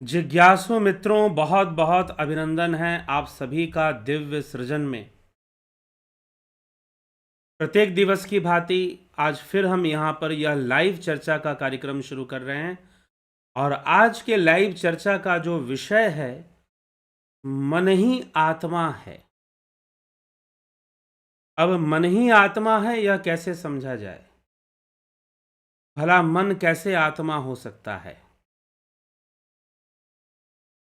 जिज्ञासु मित्रों, बहुत बहुत अभिनंदन है आप सभी का दिव्य सृजन में। प्रत्येक दिवस की भांति आज फिर हम यहाँ पर यह लाइव चर्चा का कार्यक्रम शुरू कर रहे हैं। और आज के लाइव चर्चा का जो विषय है, मन ही आत्मा है। अब मन ही आत्मा है, यह कैसे समझा जाए? भला मन कैसे आत्मा हो सकता है?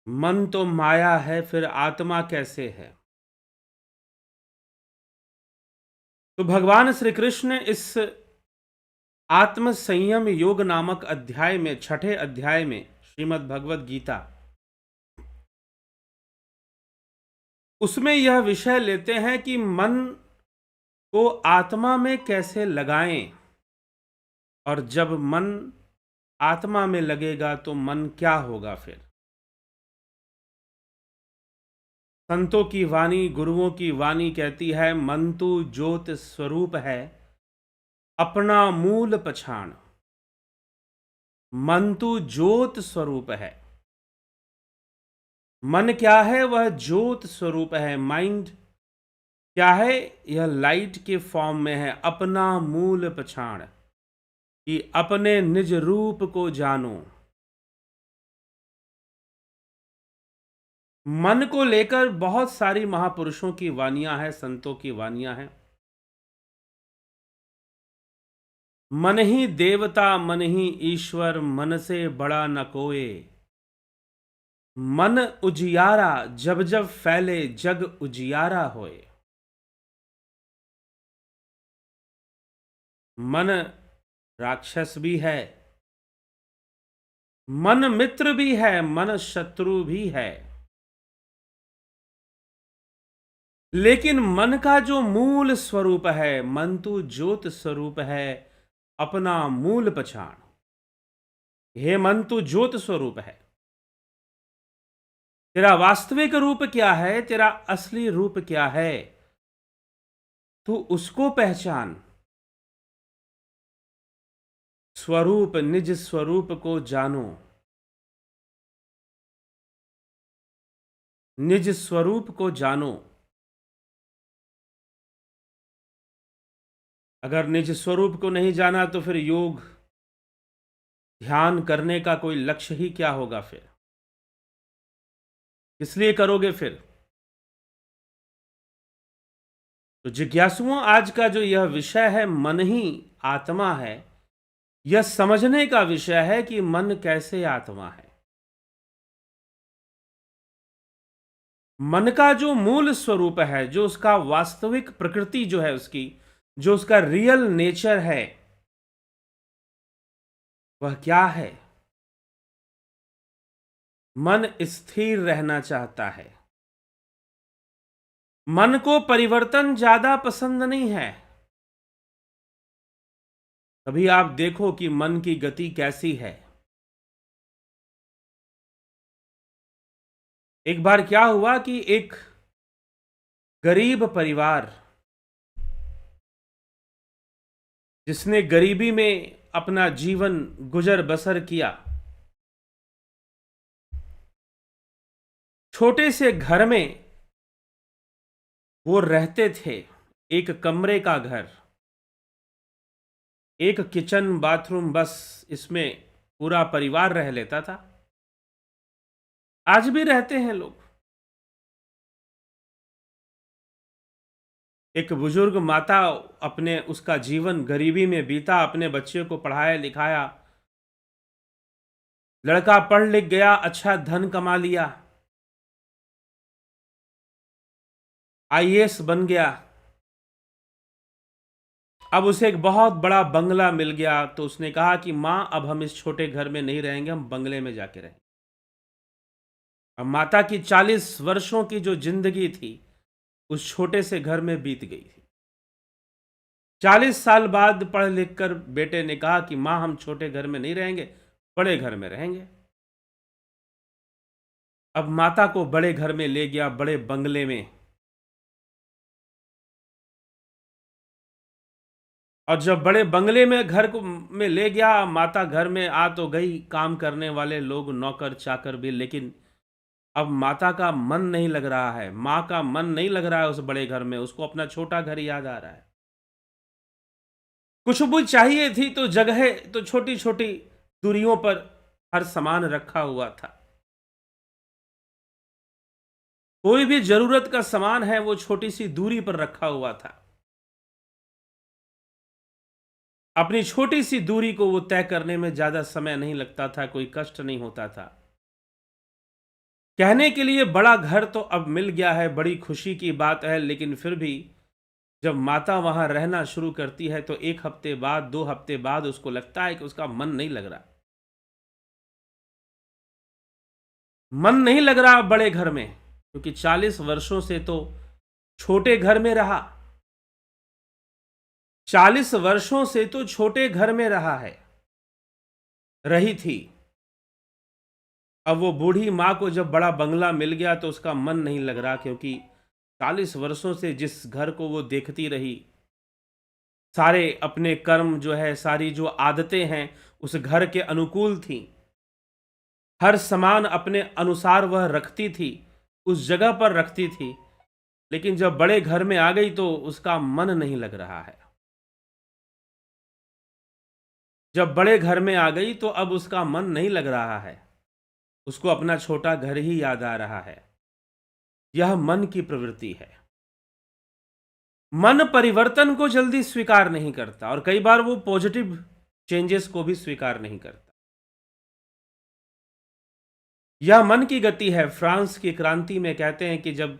मन तो माया है, फिर आत्मा कैसे है? तो भगवान श्री कृष्ण इस आत्म संयम योग नामक अध्याय में, छठे अध्याय में, श्रीमद् भगवत गीता, उसमें यह विषय लेते हैं कि मन को आत्मा में कैसे लगाएं। और जब मन आत्मा में लगेगा तो मन क्या होगा? फिर संतों की वाणी, गुरुओं की वाणी कहती है, मन तो ज्योत स्वरूप है, अपना मूल पछाण। मन तो ज्योत स्वरूप है। मन क्या है? वह ज्योत स्वरूप है। माइंड क्या है? यह लाइट के फॉर्म में है। अपना मूल पछाण, कि अपने निज रूप को जानो। मन को लेकर बहुत सारी महापुरुषों की वानियां हैं, संतों की वानियां हैं। मन ही देवता, मन ही ईश्वर, मन से बड़ा न कोय। मन उजियारा, जब जब फैले जग उजियारा होए। मन राक्षस भी है, मन मित्र भी है, मन शत्रु भी है। लेकिन मन का जो मूल स्वरूप है, मन तो ज्योत स्वरूप है, अपना मूल पछाण। हे मन, तू ज्योत स्वरूप है। तेरा वास्तविक रूप क्या है? तेरा असली रूप क्या है? तू उसको पहचान। स्वरूप, निज स्वरूप को जानो। निज स्वरूप को जानो। अगर निज स्वरूप को नहीं जाना तो फिर योग ध्यान करने का कोई लक्ष्य ही क्या होगा? फिर किस लिए करोगे फिर? तो जिज्ञासुओं, आज का जो यह विषय है, मन ही आत्मा है, यह समझने का विषय है कि मन कैसे आत्मा है। मन का जो मूल स्वरूप है, जो उसका वास्तविक प्रकृति जो है, उसकी जो उसका रियल नेचर है, वह क्या है? मन स्थिर रहना चाहता है। मन को परिवर्तन ज्यादा पसंद नहीं है। कभी आप देखो कि मन की गति कैसी है। एक बार क्या हुआ कि एक गरीब परिवार, जिसने गरीबी में अपना जीवन गुजर बसर किया, छोटे से घर में वो रहते थे। एक कमरे का घर, एक किचन बाथरूम, बस इसमें पूरा परिवार रह लेता था। आज भी रहते हैं लोग। एक बुजुर्ग माता, अपने उसका जीवन गरीबी में बीता, अपने बच्चे को पढ़ाया लिखाया, लड़का पढ़ लिख गया, अच्छा धन कमा लिया, आईएएस बन गया। अब उसे एक बहुत बड़ा बंगला मिल गया, तो उसने कहा कि मां, अब हम इस छोटे घर में नहीं रहेंगे, हम बंगले में जाके रहेंगे। अब माता की 40 वर्षों की जो जिंदगी थी, उस छोटे से घर में बीत गई थी। 40 साल बाद पढ़ लिख कर बेटे ने कहा कि मां, हम छोटे घर में नहीं रहेंगे, बड़े घर में रहेंगे। अब माता को बड़े घर में ले गया, बड़े बंगले में। और जब बड़े बंगले में घर को में ले गया, माता घर में आ तो गई, काम करने वाले लोग नौकर चाकर भी, लेकिन अब माता का मन नहीं लग रहा है, माँ का मन नहीं लग रहा है उस बड़े घर में, उसको अपना छोटा घर याद आ रहा है। खुशबू चाहिए थी तो जगह तो छोटी-छोटी दूरियों पर हर सामान रखा हुआ था। कोई भी ज़रूरत का सामान है वो छोटी-सी दूरी पर रखा हुआ था। अपनी छोटी-सी दूरी को वो तय करने में ज़्यादा समय नहीं लगता था, कोई कष्ट नहीं होता था। कहने के लिए बड़ा घर तो अब मिल गया है, बड़ी खुशी की बात है, लेकिन फिर भी जब माता वहाँ रहना शुरू करती है तो 1 हफ्ते बाद, 2 हफ्ते बाद उसको लगता है कि उसका मन नहीं लग रहा। मन नहीं लग रहा बड़े घर में, क्योंकि 40 वर्षों से तो छोटे घर में रहा। 40 वर्षों से तो छोटे घर में रहा है, रही थी। अब वो बूढ़ी माँ को जब बड़ा बंगला मिल गया तो उसका मन नहीं लग रहा, क्योंकि 40 वर्षों से जिस घर को वो देखती रही, सारे अपने कर्म जो है, सारी जो आदतें हैं, उस घर के अनुकूल थीं। हर सामान अपने अनुसार वह रखती थी, उस जगह पर रखती थी, लेकिन जब बड़े घर में आ गई तो उसका मन नहीं लग रहा है। जब बड़े घर में आ गई तो अब उसका मन नहीं लग रहा है, उसको अपना छोटा घर ही याद आ रहा है। यह मन की प्रवृत्ति है। मन परिवर्तन को जल्दी स्वीकार नहीं करता और कई बार वो पॉजिटिव चेंजेस को भी स्वीकार नहीं करता। यह मन की गति है। फ्रांस की क्रांति में कहते हैं कि जब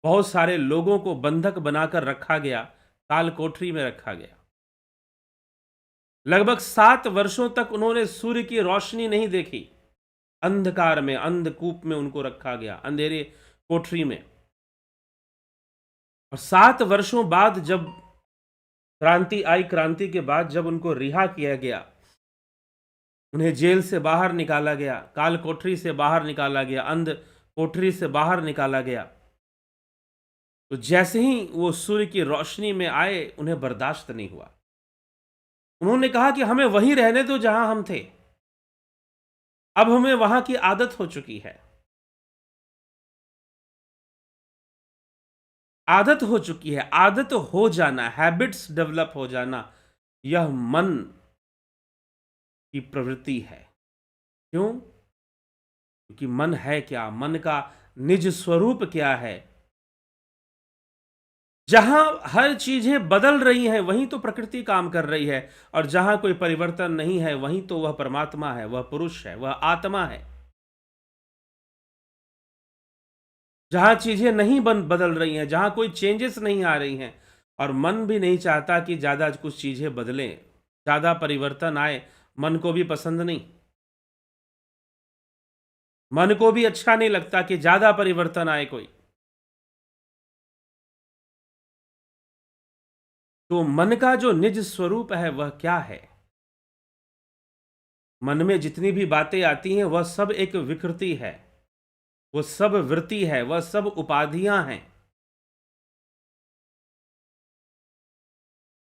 बहुत सारे लोगों को बंधक बनाकर रखा गया, काल कोठरी में रखा गया, लगभग 7 वर्षों तक उन्होंने सूर्य की रोशनी नहीं देखी। अंधकार में, अंधकूप में उनको रखा गया, अंधेरे कोठरी में। और 7 वर्षों बाद जब क्रांति आई, क्रांति के बाद जब उनको रिहा किया गया, उन्हें जेल से बाहर निकाला गया, काल कोठरी से बाहर निकाला गया, अंध कोठरी से बाहर निकाला गया, तो जैसे ही वो सूर्य की रोशनी में आए, उन्हें बर्दाश्त नहीं हुआ। उन्होंने कहा कि हमें वहीं रहने दो जहां हम थे, अब हमें वहां की आदत हो चुकी है। आदत हो चुकी है। आदत हो जाना, हैबिट्स डेवलप हो जाना, यह मन की प्रवृत्ति है। क्यों? क्योंकि मन है क्या, मन का निज स्वरूप क्या है। जहां हर चीजें बदल रही हैं वहीं तो प्रकृति काम कर रही है, और जहां कोई परिवर्तन नहीं है वहीं तो वह परमात्मा है, वह पुरुष है, वह आत्मा है। जहां चीजें नहीं बदल रही हैं, जहां कोई चेंजेस नहीं आ रही हैं, और मन भी नहीं चाहता कि ज्यादा कुछ चीजें बदलें, ज्यादा परिवर्तन आए, मन को भी पसंद नहीं। मन को भी अच्छा नहीं लगता कि ज्यादा परिवर्तन आए कोई। तो मन का जो निज स्वरूप है वह क्या है? मन में जितनी भी बातें आती हैं वह सब एक विकृति है, वह सब वृत्ति है, वह सब उपाधियां हैं।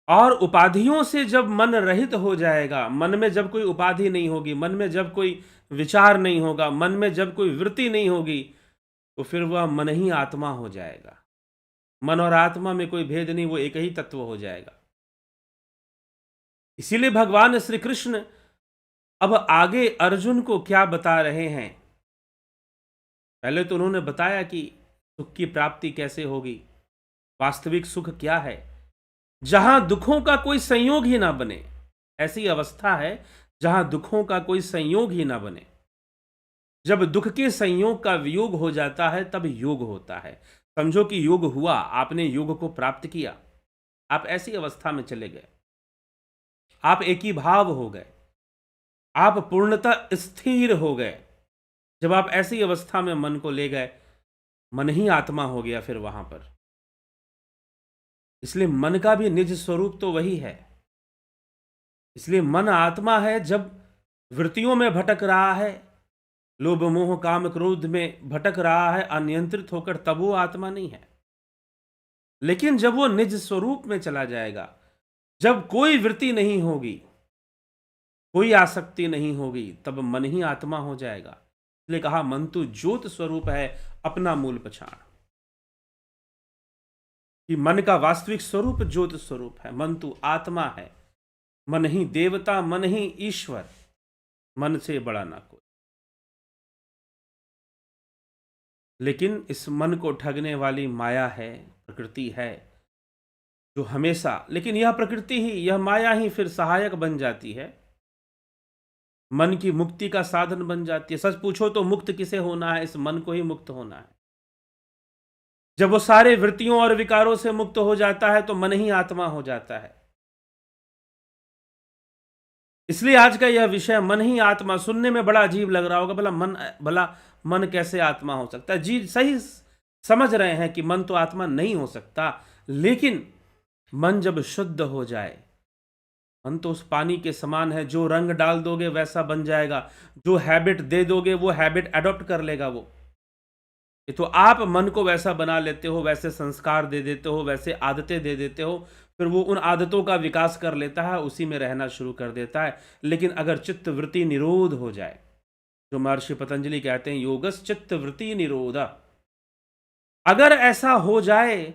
और उपाधियों से जब मन रहित हो जाएगा, मन में जब कोई उपाधि नहीं होगी, मन में जब कोई विचार नहीं होगा, मन में जब कोई वृत्ति नहीं होगी, तो फिर वह मन ही आत्मा हो जाएगा। मन और आत्मा में कोई भेद नहीं, वो एक ही तत्व हो जाएगा। इसीलिए भगवान श्री कृष्ण अब आगे अर्जुन को क्या बता रहे हैं? पहले तो उन्होंने बताया कि सुख की प्राप्ति कैसे होगी, वास्तविक सुख क्या है, जहां दुखों का कोई संयोग ही ना बने। ऐसी अवस्था है जहां दुखों का कोई संयोग ही ना बने। जब दुख के संयोग का वियोग हो जाता है तब योग होता है। समझो कि योग हुआ, आपने योग को प्राप्त किया, आप ऐसी अवस्था में चले गए, आप एक ही भाव हो गए, आप पूर्णतः स्थिर हो गए। जब आप ऐसी अवस्था में मन को ले गए, मन ही आत्मा हो गया फिर वहां पर। इसलिए मन का भी निज स्वरूप तो वही है। इसलिए मन आत्मा है। जब वृत्तियों में भटक रहा है, लोभ मोह काम क्रोध में भटक रहा है अनियंत्रित होकर, तब वो आत्मा नहीं है। लेकिन जब वो निज स्वरूप में चला जाएगा, जब कोई वृत्ति नहीं होगी, कोई आसक्ति नहीं होगी, तब मन ही आत्मा हो जाएगा। इसलिए कहा मन तो ज्योत स्वरूप है, अपना मूल पछाड़। कि मन का वास्तविक स्वरूप ज्योत स्वरूप है, मन तो आत्मा है, मन ही देवता, मन ही ईश्वर, मन से बड़ा ना कोई। लेकिन इस मन को ठगने वाली माया है, प्रकृति है, जो हमेशा, लेकिन यह प्रकृति ही, यह माया ही फिर सहायक बन जाती है, मन की मुक्ति का साधन बन जाती है। सच पूछो तो मुक्त किसे होना है? इस मन को ही मुक्त होना है। जब वो सारे वृत्तियों और विकारों से मुक्त हो जाता है तो मन ही आत्मा हो जाता है। इसलिए आज का यह विषय मन ही आत्मा, सुनने में बड़ा अजीब लग रहा होगा, भला मन कैसे आत्मा हो सकता है? जी सही समझ रहे हैं कि मन तो आत्मा नहीं हो सकता, लेकिन मन जब शुद्ध हो जाए, मन तो उस पानी के समान है, जो रंग डाल दोगे वैसा बन जाएगा, जो हैबिट दे दोगे वो हैबिट अडॉप्ट कर लेगा वो। ये तो आप मन को वैसा बना लेते हो, वैसे संस्कार दे देते हो, वैसे आदतें दे देते हो, फिर वो उन आदतों का विकास कर लेता है, उसी में रहना शुरू कर देता है। लेकिन अगर चित्त वृत्ति निरोध हो जाए, जो महर्षि पतंजलि कहते हैं योगस चित्त वृत्ति निरोधा, अगर ऐसा हो जाए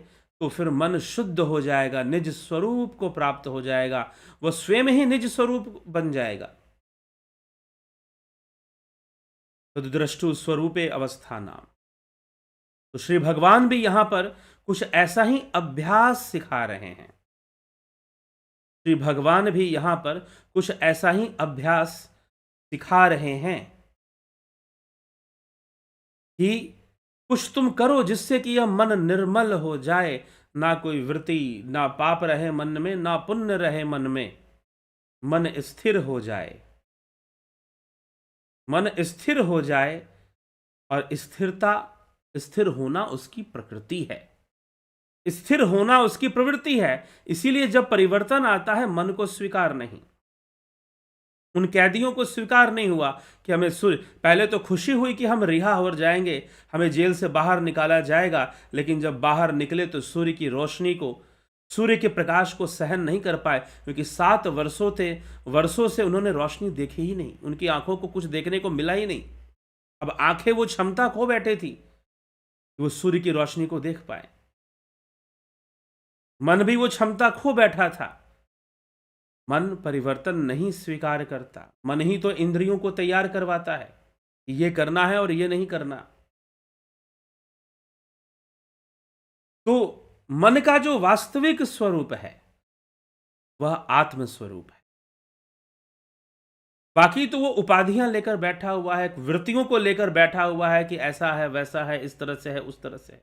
तो फिर मन शुद्ध हो जाएगा, निज स्वरूप को प्राप्त हो जाएगा, वह स्वयं ही निज स्वरूप बन जाएगा। तद्द्रष्टु स्वरूपे अवस्थानाम। तो श्री भगवान भी यहां पर कुछ ऐसा ही अभ्यास सिखा रहे हैं। श्री भगवान भी यहां पर कुछ ऐसा ही अभ्यास सिखा रहे हैं कि कुछ तुम करो जिससे कि यह मन निर्मल हो जाए, ना कोई वृत्ति, ना पाप रहे मन में, ना पुण्य रहे मन में, मन स्थिर हो जाए। मन स्थिर हो जाए, और स्थिर होना उसकी प्रकृति है, स्थिर होना उसकी प्रवृत्ति है। इसीलिए जब परिवर्तन आता है, मन को स्वीकार नहीं। उन कैदियों को स्वीकार नहीं हुआ कि हमें पहले तो खुशी हुई कि हम रिहा हो जाएंगे, हमें जेल से बाहर निकाला जाएगा, लेकिन जब बाहर निकले तो सूर्य की रोशनी को, सूर्य के प्रकाश को सहन नहीं कर पाए, क्योंकि 7 वर्षों से उन्होंने रोशनी देखी ही नहीं, उनकी आंखों को कुछ देखने को मिला ही नहीं। अब आंखें वो क्षमता खो बैठे थी कि वो सूर्य की रोशनी को देख पाए, मन भी वो क्षमता खो बैठा था। मन परिवर्तन नहीं स्वीकार करता, मन ही तो इंद्रियों को तैयार करवाता है, ये करना है और ये नहीं करना। तो मन का जो वास्तविक स्वरूप है वह आत्म स्वरूप है। बाकी तो वो उपाधियां लेकर बैठा हुआ है, वृत्तियों को लेकर बैठा हुआ है कि ऐसा है, वैसा है, इस तरह से है, उस तरह से है,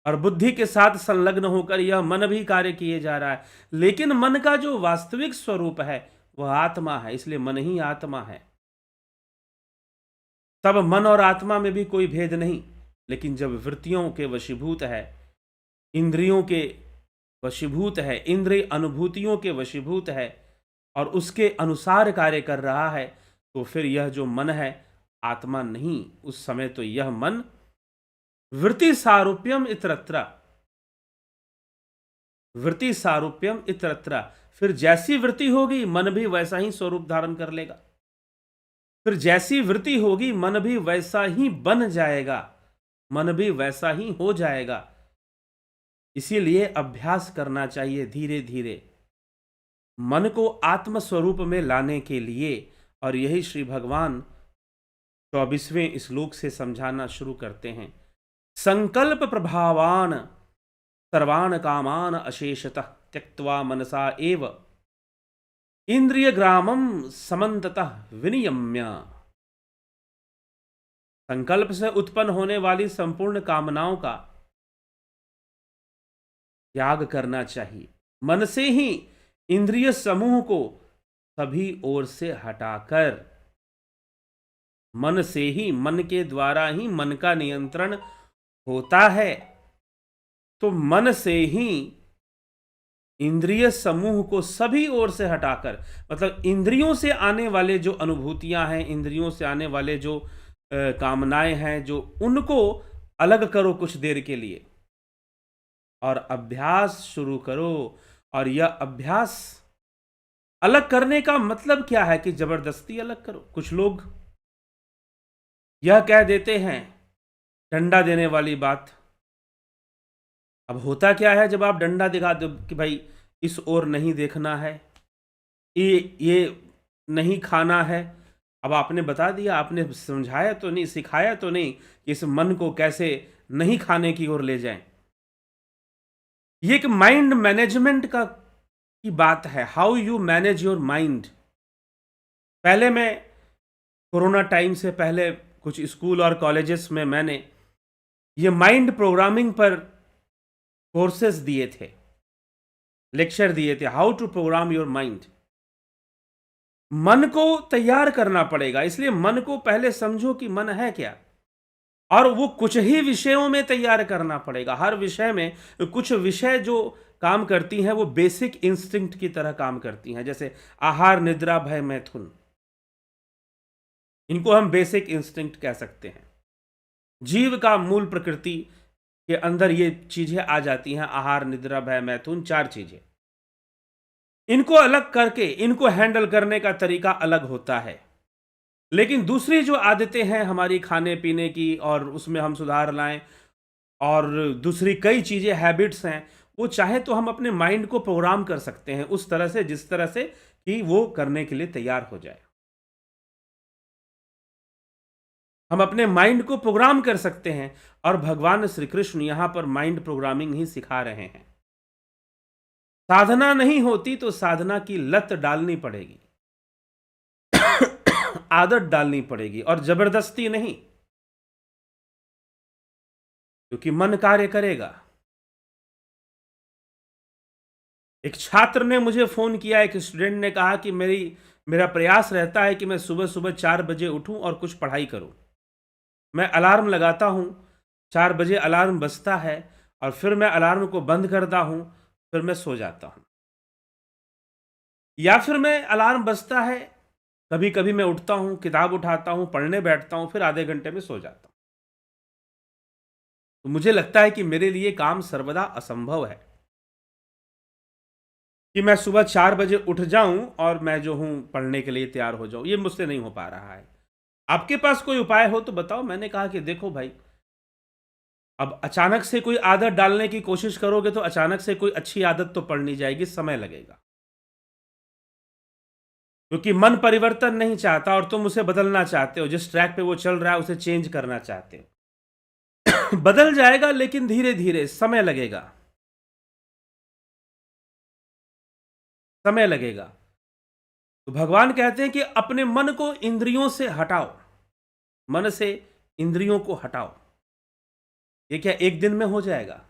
और बुद्धि के साथ संलग्न होकर यह मन भी कार्य किए जा रहा है। लेकिन मन का जो वास्तविक स्वरूप है वह आत्मा है, इसलिए मन ही आत्मा है। तब मन और आत्मा में भी कोई भेद नहीं। लेकिन जब वृत्तियों के वशीभूत है, इंद्रियों के वशीभूत है, इंद्रिय अनुभूतियों के वशीभूत है, और उसके अनुसार कार्य कर रहा है, तो फिर यह जो मन है आत्मा नहीं। उस समय तो यह मन वृत्ति सारूप्यम इतरत्र, वृत्ति सारूप्यम इतरत्र, फिर जैसी वृत्ति होगी मन भी वैसा ही स्वरूप धारण कर लेगा, फिर जैसी वृत्ति होगी मन भी वैसा ही बन जाएगा, मन भी वैसा ही हो जाएगा। इसीलिए अभ्यास करना चाहिए धीरे धीरे मन को आत्म स्वरूप में लाने के लिए। और यही श्री भगवान 24वें श्लोक से समझाना शुरू करते हैं। संकल्प प्रभावान सर्वान कामान अशेषतः त्यक्त्वा मनसा एव इंद्रिय ग्रामम समन्ततः विनियम्य। संकल्प से उत्पन्न होने वाली संपूर्ण कामनाओं का त्याग करना चाहिए। मन से ही इंद्रिय समूह को सभी ओर से हटाकर, मन से ही, मन के द्वारा ही मन का नियंत्रण होता है, तो मन से ही इंद्रिय समूह को सभी ओर से हटाकर, मतलब इंद्रियों से आने वाले जो अनुभूतियां हैं, इंद्रियों से आने वाले जो कामनाएं हैं, जो उनको अलग करो कुछ देर के लिए, और अभ्यास शुरू करो और यह अभ्यास अलग करने का मतलब क्या है कि जबरदस्ती अलग करो। कुछ लोग यह कह देते हैं, डंडा देने वाली बात। अब होता क्या है, जब आप डंडा दिखा दो कि भाई इस ओर नहीं देखना है, ये नहीं खाना है। अब आपने बता दिया, आपने समझाया तो नहीं, सिखाया तो नहीं कि इस मन को कैसे नहीं खाने की ओर ले जाएं। ये एक माइंड मैनेजमेंट की बात है, how you manage your mind. पहले मैं कोरोना टाइम से पहले कुछ स्कूल और कॉलेजेस में मैंने ये माइंड प्रोग्रामिंग पर कोर्सेज दिए थे, लेक्चर दिए थे, how to program your mind. मन को तैयार करना पड़ेगा, इसलिए मन को पहले समझो कि मन है क्या, और वो कुछ ही विषयों में तैयार करना पड़ेगा। हर विषय में कुछ विषय जो काम करती हैं वो बेसिक इंस्टिंक्ट की तरह काम करती हैं, जैसे आहार, निद्रा, भय, मैथुन। इनको हम बेसिक इंस्टिंक्ट कह सकते हैं। जीव का मूल प्रकृति के अंदर ये चीजें आ जाती हैं, आहार, निद्रा, भय, मैथुन, 4 चीजें। इनको अलग करके इनको हैंडल करने का तरीका अलग होता है। लेकिन दूसरी जो आदतें हैं हमारी खाने पीने की, और उसमें हम सुधार लाएं, और दूसरी कई चीजें, हैबिट्स हैं, वो चाहे तो हम अपने माइंड को प्रोग्राम कर सकते हैं उस तरह से, जिस तरह से कि वो करने के लिए तैयार हो जाए। हम अपने माइंड को प्रोग्राम कर सकते हैं, और भगवान श्री कृष्ण यहां पर माइंड प्रोग्रामिंग ही सिखा रहे हैं। साधना नहीं होती तो साधना की लत डालनी पड़ेगी, आदत डालनी पड़ेगी, और जबरदस्ती नहीं, क्योंकि मन कार्य करेगा। एक छात्र ने मुझे फोन किया, एक स्टूडेंट ने कहा कि मेरा प्रयास रहता है कि मैं सुबह सुबह 4 बजे उठूं और कुछ पढ़ाई करूं। मैं अलार्म लगाता हूं, 4 बजे अलार्म बजता है, और फिर मैं अलार्म को बंद करता हूं, फिर मैं सो जाता हूं। या फिर मैं अलार्म बजता है, कभी कभी मैं उठता हूं, किताब उठाता हूं, पढ़ने बैठता हूं, फिर आधे घंटे में सो जाता हूं। तो मुझे लगता है कि मेरे लिए काम सर्वदा असंभव है कि मैं सुबह 4 बजे उठ जाऊं और मैं जो हूं पढ़ने के लिए तैयार हो जाऊं। ये मुझसे नहीं हो पा रहा है। आपके पास कोई उपाय हो तो बताओ। मैंने कहा कि देखो भाई, अब अचानक से कोई आदत डालने की कोशिश करोगे तो अचानक से कोई अच्छी आदत तो पड़ नहीं जाएगी, समय लगेगा, क्योंकि मन परिवर्तन नहीं चाहता और तुम उसे बदलना चाहते हो। जिस ट्रैक पे वो चल रहा है उसे चेंज करना चाहते हो। बदल जाएगा, लेकिन धीरे धीरे, समय लगेगा, समय लगेगा। तो भगवान कहते हैं कि अपने मन को इंद्रियों से हटाओ, मन से इंद्रियों को हटाओ। ये क्या एक दिन में हो जाएगा?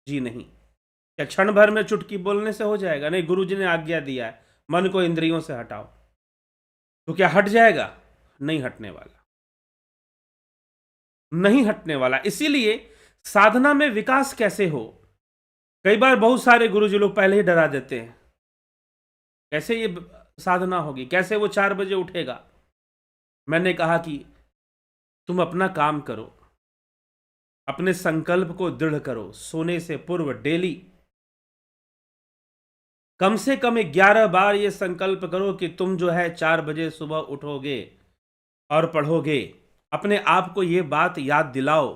जी नहीं। क्या क्षण भर में चुटकी बोलने से हो जाएगा? नहीं। गुरुजी ने आज्ञा दिया है मन को इंद्रियों से हटाओ, तो क्या हट जाएगा? नहीं हटने वाला, नहीं हटने वाला। इसीलिए साधना में विकास कैसे हो? कई बार बहुत सारे गुरुजी लोग पहले ही डरा देते हैं, कैसे ये साधना होगी, कैसे वो 4 बजे उठेगा। मैंने कहा कि तुम अपना काम करो, अपने संकल्प को दृढ़ करो। सोने से पूर्व डेली कम से कम 11 बार ये संकल्प करो कि तुम जो है 4 बजे सुबह उठोगे और पढ़ोगे। अपने आप को ये बात याद दिलाओ,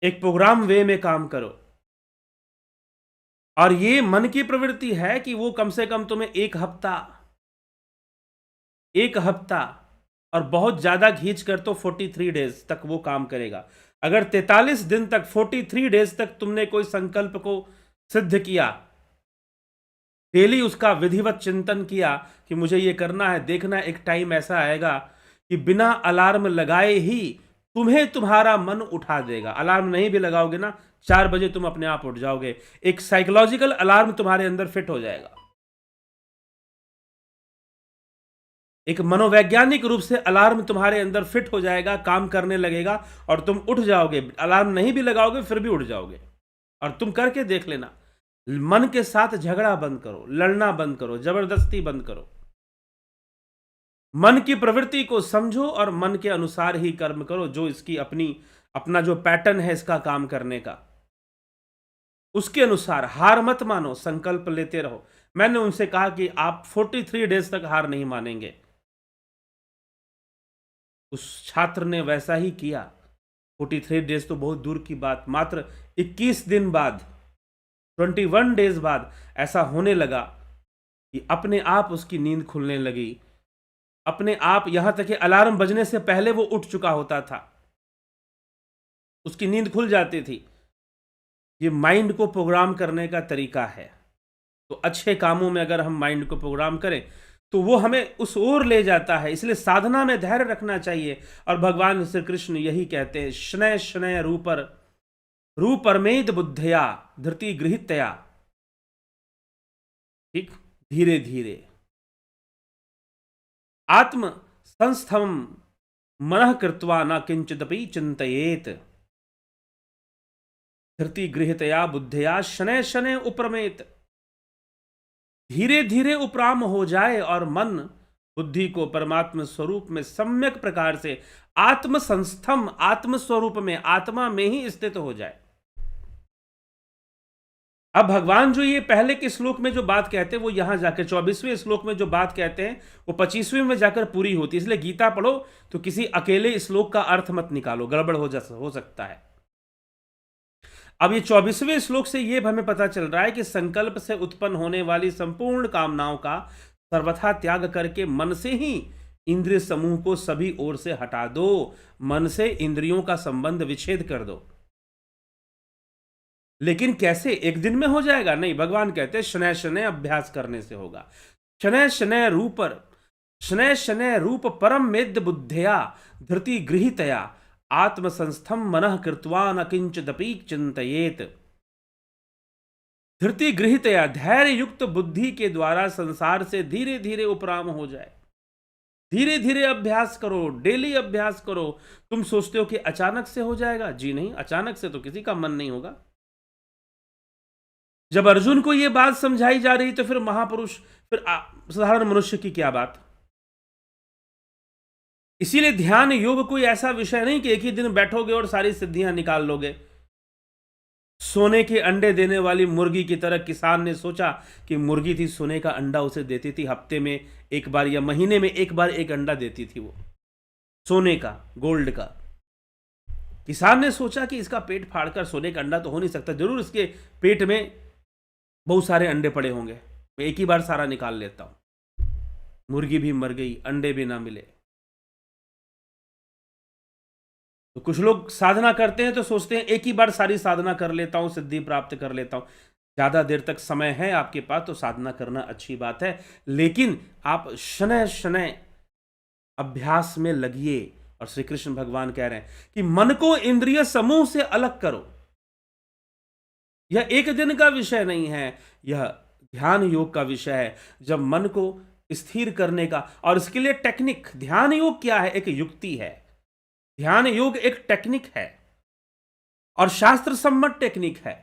एक प्रोग्राम वे में काम करो। और ये मन की प्रवृत्ति है कि वो कम से कम तुम्हें एक हफ्ता और बहुत ज्यादा खींच कर तो 43 डेज तक वो काम करेगा। अगर 43 दिन तक, 43 डेज तक तुमने कोई संकल्प को सिद्ध किया, डेली उसका विधिवत चिंतन किया कि मुझे ये करना है, देखना एक टाइम ऐसा आएगा कि बिना अलार्म लगाए ही तुम्हें तुम्हारा मन उठा देगा। अलार्म नहीं भी लगाओगे ना, 4 बजे तुम अपने आप उठ जाओगे। एक साइकोलॉजिकल अलार्म तुम्हारे अंदर फिट हो जाएगा, एक मनोवैज्ञानिक रूप से अलार्म तुम्हारे अंदर फिट हो जाएगा, काम करने लगेगा और तुम उठ जाओगे। अलार्म नहीं भी लगाओगे फिर भी उठ जाओगे। और तुम करके देख लेना, मन के साथ झगड़ा बंद करो, लड़ना बंद करो, जबरदस्ती बंद करो। मन की प्रवृत्ति को समझो और मन के अनुसार ही कर्म करो, जो इसकी अपना जो पैटर्न है इसका काम करने का। उसके अनुसार हार मत मानो, संकल्प लेते रहो। मैंने उनसे कहा कि आप 43 डेज तक हार नहीं मानेंगे। उस छात्र ने वैसा ही किया। 43 डेज तो बहुत दूर की बात, मात्र 21 दिन बाद, 21 डेज बाद ऐसा होने लगा कि अपने आप उसकी नींद खुलने लगी। अपने आप, यहां तक कि अलार्म बजने से पहले वो उठ चुका होता था, उसकी नींद खुल जाती थी। ये माइंड को प्रोग्राम करने का तरीका है। तो अच्छे कामों में अगर हम माइंड को प्रोग्राम करें तो वो हमें उस ओर ले जाता है। इसलिए साधना में धैर्य रखना चाहिए। और भगवान श्री कृष्ण यही कहते हैं, शनय शनय रूपरमेद बुद्धया धृति गृहितया। ठीक, धीरे धीरे आत्म संस्थम मनः कृत्वा न किंचिदपि चिंतयेत। धृति गृहितया बुद्धया शनय शनय उपरमेत। धीरे धीरे उपराम हो जाए और मन बुद्धि को परमात्मा स्वरूप में सम्यक प्रकार से आत्म संस्थम, आत्म स्वरूप में, आत्मा में ही स्थित हो जाए। अब भगवान जो ये पहले के श्लोक में जो बात कहते हैं वो यहां जाकर 24वें श्लोक में जो बात कहते हैं वो 25वें में जाकर पूरी होती है। इसलिए गीता पढ़ो तो किसी अकेले श्लोक का अर्थ मत निकालो, गड़बड़ हो सकता है। अब ये 24वें श्लोक से ये हमें पता चल रहा है कि संकल्प से उत्पन्न होने वाली संपूर्ण कामनाओं का सर्वथा त्याग करके मन से ही इंद्रिय समूह को सभी ओर से हटा दो। मन से इंद्रियों का संबंध विच्छेद कर दो। लेकिन कैसे? एक दिन में हो जाएगा? नहीं, भगवान कहते हैं शनय शनय अभ्यास करने से होगा। शनय शनय रूप परम मेद बुद्धया धृति गृहितया आत्मसंस्थम मनः कृत्वा न किंचिदपि चिंतयेत। धृति गृहितया, धैर्य युक्त बुद्धि के द्वारा संसार से धीरे धीरे उपराम हो जाए। धीरे धीरे अभ्यास करो, डेली अभ्यास करो। तुम सोचते हो कि अचानक से हो जाएगा? जी नहीं, अचानक से तो किसी का मन नहीं होगा। जब अर्जुन को यह बात समझाई जा रही तो फिर महापुरुष, फिर साधारण मनुष्य की क्या बात। इसीलिए ध्यान योग कोई ऐसा विषय नहीं कि एक ही दिन बैठोगे और सारी सिद्धियां निकाल लोगे। सोने के अंडे देने वाली मुर्गी की तरह किसान ने सोचा कि मुर्गी थी, सोने का अंडा उसे देती थी, हफ्ते में एक बार या महीने में एक बार एक अंडा देती थी वो, सोने का, गोल्ड का। किसान ने सोचा कि इसका पेट फाड़कर सोने का अंडा तो हो नहीं सकता, जरूर इसके पेट में बहुत सारे अंडे पड़े होंगे, मैं एक ही बार सारा निकाल लेता हूं। मुर्गी भी मर गई, अंडे भी ना मिले। तो कुछ लोग साधना करते हैं तो सोचते हैं एक ही बार सारी साधना कर लेता हूं, सिद्धि प्राप्त कर लेता हूं। ज्यादा देर तक समय है आपके पास तो साधना करना अच्छी बात है, लेकिन आप शनय शनय अभ्यास में लगिए। और श्री कृष्ण भगवान कह रहे हैं कि मन को इंद्रिय समूह से अलग करो। यह एक दिन का विषय नहीं है, यह ध्यान योग का विषय है। जब मन को स्थिर करने का, और इसके लिए टेक्निक, ध्यान योग क्या है? एक युक्ति है। ध्यान योग एक टेक्निक है और शास्त्र सम्मत टेक्निक है।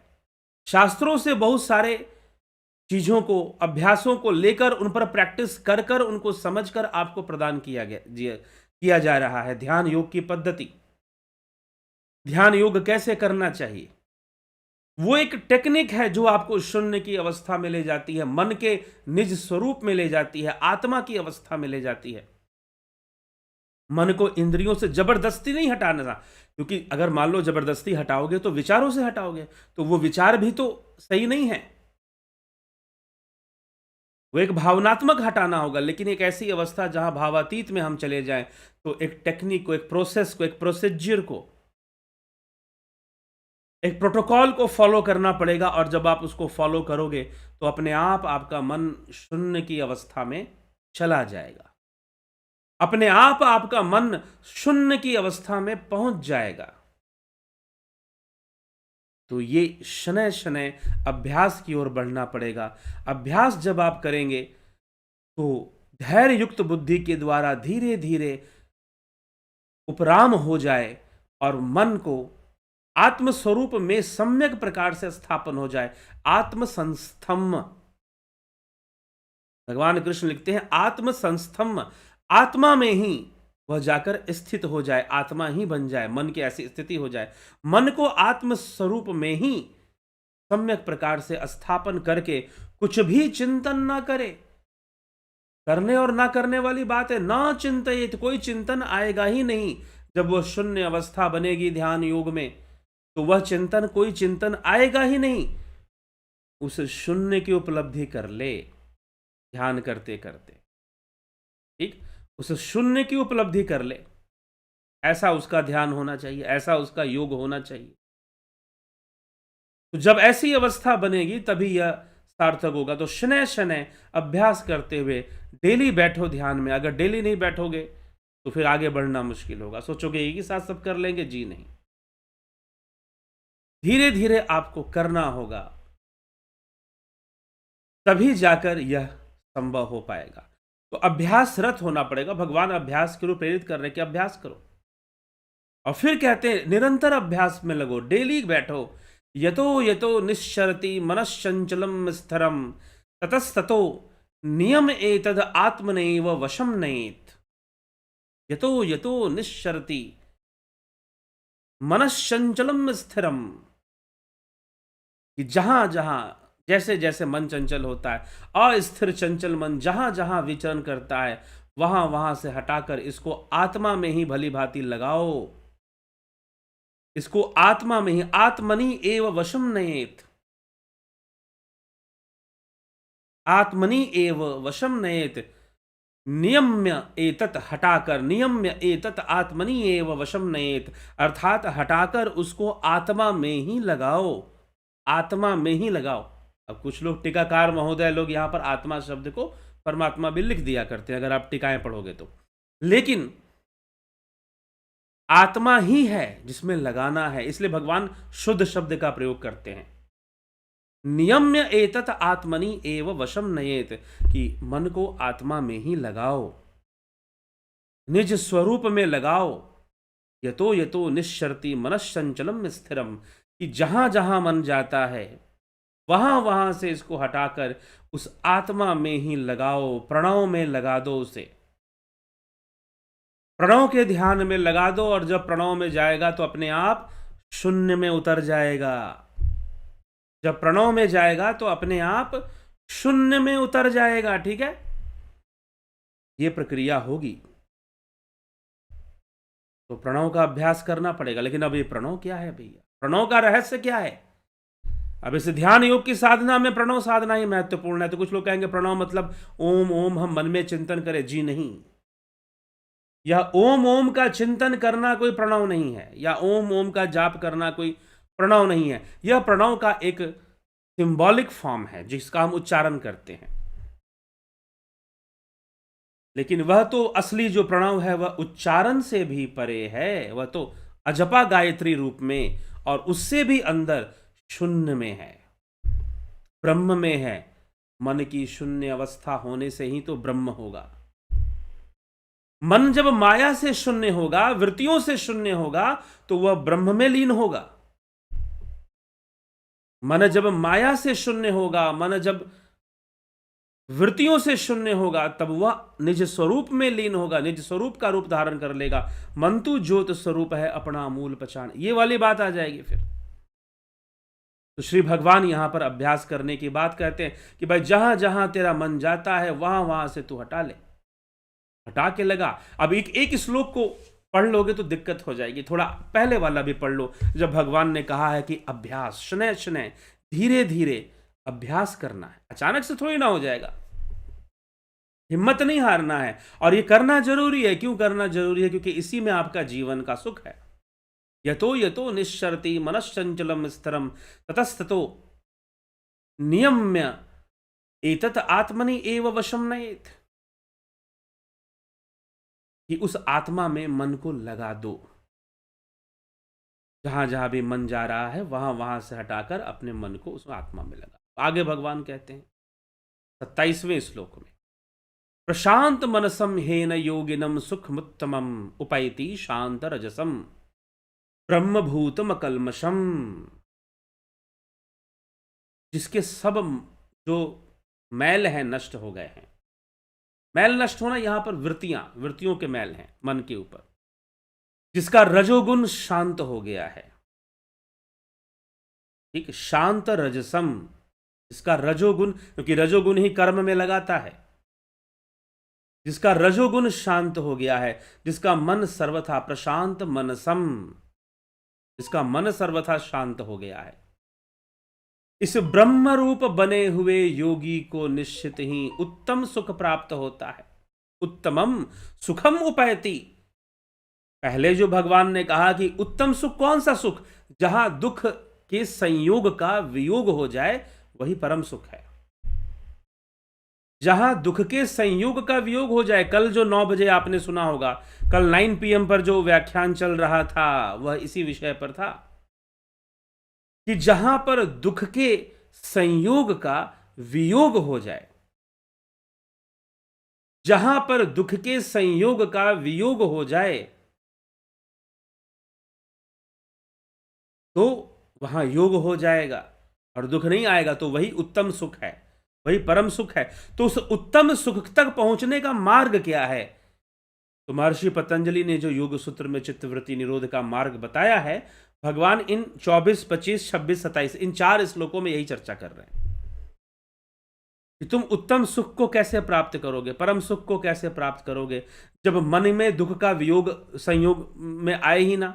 शास्त्रों से बहुत सारे चीजों को, अभ्यासों को लेकर उन पर प्रैक्टिस कर कर उनको समझकर आपको प्रदान किया जा रहा है ध्यान योग की पद्धति। ध्यान योग कैसे करना चाहिए, वो एक टेक्निक है जो आपको शून्य की अवस्था में ले जाती है, मन के निज स्वरूप में ले जाती है, आत्मा की अवस्था में ले जाती है। मन को इंद्रियों से जबरदस्ती नहीं हटाना था, क्योंकि अगर मान लो जबरदस्ती हटाओगे तो विचारों से हटाओगे, तो वो विचार भी तो सही नहीं है। वो एक भावनात्मक हटाना होगा, लेकिन एक ऐसी अवस्था जहां भावातीत में हम चले जाएं, तो एक टेक्निक को, एक प्रोसेस को, एक प्रोसीजर को, एक प्रोटोकॉल को फॉलो करना पड़ेगा। और जब आप उसको फॉलो करोगे तो अपने आप आपका मन शून्य की अवस्था में चला जाएगा। अपने आप आपका मन शून्य की अवस्था में पहुंच जाएगा। तो ये शनय शनय अभ्यास की ओर बढ़ना पड़ेगा। अभ्यास जब आप करेंगे तो धैर्य युक्त बुद्धि के द्वारा धीरे धीरे उपराम हो जाए और मन को आत्मस्वरूप में सम्यक प्रकार से स्थापन हो जाए। आत्मसंस्थम, भगवान कृष्ण लिखते हैं आत्मसंस्थम, आत्मा में ही वह जाकर स्थित हो जाए, आत्मा ही बन जाए, मन की ऐसी स्थिति हो जाए। मन को आत्म स्वरूप में ही सम्यक प्रकार से स्थापन करके कुछ भी चिंतन ना करे। करने और ना करने वाली बात है। ना चिंतित, कोई चिंतन आएगा ही नहीं। जब वह शून्य अवस्था बनेगी ध्यान योग में, तो वह चिंतन, कोई चिंतन आएगा ही नहीं। उस शून्य की उपलब्धि कर ले ध्यान करते करते। ठीक, उस शून्य की उपलब्धि कर ले, ऐसा उसका ध्यान होना चाहिए, ऐसा उसका योग होना चाहिए। तो जब ऐसी अवस्था बनेगी तभी यह सार्थक होगा। तो शनय शनय अभ्यास करते हुए डेली बैठो ध्यान में। अगर डेली नहीं बैठोगे तो फिर आगे बढ़ना मुश्किल होगा। सोचोगे एक ही साथ सब कर लेंगे, जी नहीं, धीरे धीरे आपको करना होगा, तभी जाकर यह संभव हो पाएगा। तो अभ्यासरत होना पड़ेगा। भगवान अभ्यास के रूप प्रेरित कर रहे कि अभ्यास करो। और फिर कहते हैं निरंतर अभ्यास में लगो, डेली बैठो। यतो यतो निश्चरति मनश्चंचलम स्थिरम ततस्ततो नियम एतद आत्मनैव वशम नयेत। यतो यतो निश्चरति मनश्चंचलम स्थिरम, कि जहां जहां, जैसे जैसे मन चंचल होता है, अस्थिर चंचल मन जहां जहां विचरण करता है, वहां वहां से हटाकर इसको आत्मा में ही भली भांति लगाओ। इसको आत्मा में ही, आत्मनि एव वशम नयेत, आत्मनि एव वशम नयेत। नियम्य एतत, हटाकर, नियम्य एतत आत्मनि एव वशम नयेत, अर्थात हटाकर उसको आत्मा में ही लगाओ, आत्मा में ही लगाओ। अब कुछ लोग, टीकाकार महोदय लोग, यहां पर आत्मा शब्द को परमात्मा भी लिख दिया करते हैं, अगर आप टीकाएं पढ़ोगे तो। लेकिन आत्मा ही है जिसमें लगाना है, इसलिए भगवान शुद्ध शब्द का प्रयोग करते हैं। नियम्य एतत आत्मनि एव वशम नयेत, कि मन को आत्मा में ही लगाओ, निज स्वरूप में लगाओ। यतो यतो निश्चरति मनश्चंचलम स्थिरम, कि जहां जहां मन जाता है वहां वहां से इसको हटाकर उस आत्मा में ही लगाओ। प्रणव में लगा दो उसे, प्रणव के ध्यान में लगा दो। और जब प्रणव में जाएगा तो अपने आप शून्य में उतर जाएगा। जब प्रणव में जाएगा तो अपने आप शून्य में उतर जाएगा। ठीक है, यह प्रक्रिया होगी। तो प्रणव का अभ्यास करना पड़ेगा। लेकिन अब ये प्रणव क्या है भैया? प्रणव का रहस्य क्या है? अब इस ध्यान योग की साधना में प्रणव साधना ही महत्वपूर्ण है। तो कुछ लोग कहेंगे प्रणव मतलब ओम ओम हम मन में चिंतन करें। जी नहीं, यह ओम ओम का चिंतन करना कोई प्रणव नहीं है, या ओम ओम का जाप करना कोई प्रणव नहीं है। यह प्रणव का एक सिंबॉलिक फॉर्म है जिसका हम उच्चारण करते हैं। लेकिन वह तो असली जो प्रणव है वह उच्चारण से भी परे है। वह तो अजपा गायत्री रूप में और उससे भी अंदर शून्य में है, ब्रह्म में है। मन की शून्य अवस्था होने से ही तो ब्रह्म होगा। मन जब माया से शून्य होगा, वृत्तियों से शून्य होगा, तो वह ब्रह्म में लीन होगा। मन जब माया से शून्य होगा, मन जब वृत्तियों से शून्य होगा, तब वह निज स्वरूप में लीन होगा, निज स्वरूप का रूप धारण कर लेगा। मन तू ज्योत स्वरूप है अपना मूल पहचान, ये वाली बात आ जाएगी फिर। तो श्री भगवान यहां पर अभ्यास करने की बात कहते हैं कि भाई जहां जहां तेरा मन जाता है वहां वहां से तू हटा ले, हटा के लगा। अब एक श्लोक को पढ़ लोगे तो दिक्कत हो जाएगी, थोड़ा पहले वाला भी पढ़ लो, जब भगवान ने कहा है कि अभ्यास, शनय शनय, धीरे धीरे अभ्यास करना है। अचानक से थोड़ी ना हो जाएगा, हिम्मत नहीं हारना है। और ये करना जरूरी है। क्यों करना जरूरी है? क्योंकि इसी में आपका जीवन का सुख है। यतो यतो निश्चरति मनश्चंचलम स्थिरम ततस्ततो नियम्य एतत आत्मनि एव वशम नयेत, कि उस आत्मा में मन को लगा दो। जहां जहां भी मन जा रहा है वहां वहां से हटाकर अपने मन को उस आत्मा में लगा। आगे भगवान कहते हैं 27वें श्लोक में, प्रशांत मनसम हेन योगिनम सुखमुत्तमम उपैति शांत रजसम ब्रह्मभूतम कलमशम। जिसके सब जो मैल हैं नष्ट हो गए हैं। मैल नष्ट होना यहां पर वृत्तियों के मैल हैं मन के ऊपर, जिसका रजोगुण शांत हो गया है। ठीक, शांत रजसम, इसका रजोगुण, क्योंकि रजोगुण ही कर्म में लगाता है, जिसका रजोगुण शांत हो गया है, जिसका मन सर्वथा प्रशांत मनसम, जिसका मन सर्वथा शांत हो गया है, इस ब्रह्म रूप बने हुए योगी को निश्चित ही उत्तम सुख प्राप्त होता है। उत्तमम सुखम उपैति, पहले जो भगवान ने कहा कि उत्तम सुख कौन सा सुख, जहां दुख के संयोग का वियोग हो जाए, वही परम सुख है। जहां दुख के संयोग का वियोग हो जाए, कल जो 9 बजे आपने सुना होगा, कल 9 PM पर जो व्याख्यान चल रहा था वह इसी विषय पर था कि जहां पर दुख के संयोग का वियोग हो जाए, जहां पर दुख के संयोग का वियोग हो जाए, तो वहां योग हो जाएगा और दुख नहीं आएगा, तो वही उत्तम सुख है, वही परम सुख है। तो उस उत्तम सुख तक पहुंचने का मार्ग क्या है? तो महर्षि पतंजलि ने जो योग सूत्र में चित्तवृत्ति निरोध का मार्ग बताया है, भगवान इन 24, 25, 26, 27 इन 4 श्लोकों में यही चर्चा कर रहे हैं कि तुम उत्तम सुख को कैसे प्राप्त करोगे, परम सुख को कैसे प्राप्त करोगे, जब मन में दुख का वियोग संयोग में आए ही ना,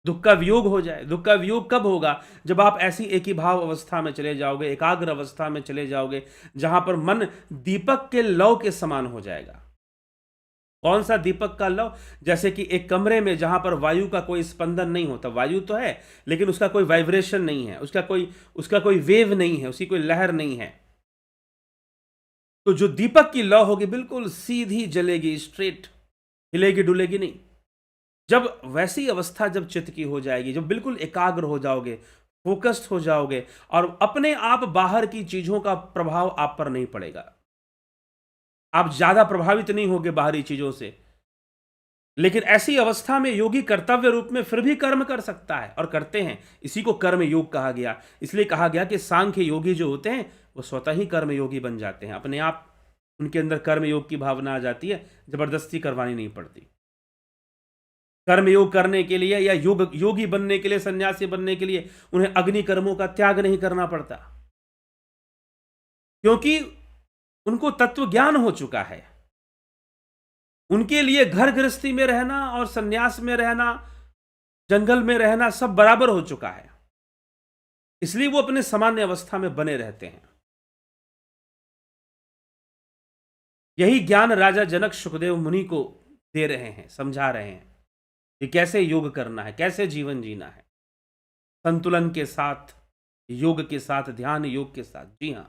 दुख का वियोग हो जाए। दुख का वियोग कब होगा? जब आप ऐसी एकीभाव अवस्था में चले जाओगे, एकाग्र अवस्था में चले जाओगे, जहां पर मन दीपक के लौ के समान हो जाएगा। कौन सा दीपक का लौ? जैसे कि एक कमरे में जहां पर वायु का कोई स्पंदन नहीं होता, वायु तो है लेकिन उसका कोई वाइब्रेशन नहीं है, उसका कोई वेव नहीं है, उसकी कोई लहर नहीं है। तो जो दीपक की लौ होगी बिल्कुल सीधी जलेगी, स्ट्रेट, हिलेगी डुलेगी नहीं। जब वैसी अवस्था जब चित्त की हो जाएगी, जब बिल्कुल एकाग्र हो जाओगे, फोकस्ड हो जाओगे और अपने आप बाहर की चीजों का प्रभाव आप पर नहीं पड़ेगा, आप ज्यादा प्रभावित नहीं होगे बाहरी चीजों से। लेकिन ऐसी अवस्था में योगी कर्तव्य रूप में फिर भी कर्म कर सकता है और करते हैं। इसी को कर्म योग कहा गया। इसलिए कहा गया कि सांख्य योगी जो होते हैं वो स्वतः ही कर्म योगी बन जाते हैं, अपने आप उनके अंदर कर्म योग की भावना आ जाती है, जबरदस्ती करवानी नहीं पड़ती। कर्म योग करने के लिए या योगी बनने के लिए, सन्यासी बनने के लिए उन्हें अग्नि कर्मों का त्याग नहीं करना पड़ता, क्योंकि उनको तत्व ज्ञान हो चुका है। उनके लिए घर गृहस्थी में रहना और सन्यास में रहना, जंगल में रहना सब बराबर हो चुका है, इसलिए वो अपने सामान्य अवस्था में बने रहते हैं। यही ज्ञान राजा जनक सुखदेव मुनि को दे रहे हैं, समझा रहे हैं कि कैसे योग करना है, कैसे जीवन जीना है, संतुलन के साथ, योग के साथ, ध्यान योग के साथ। जी हां,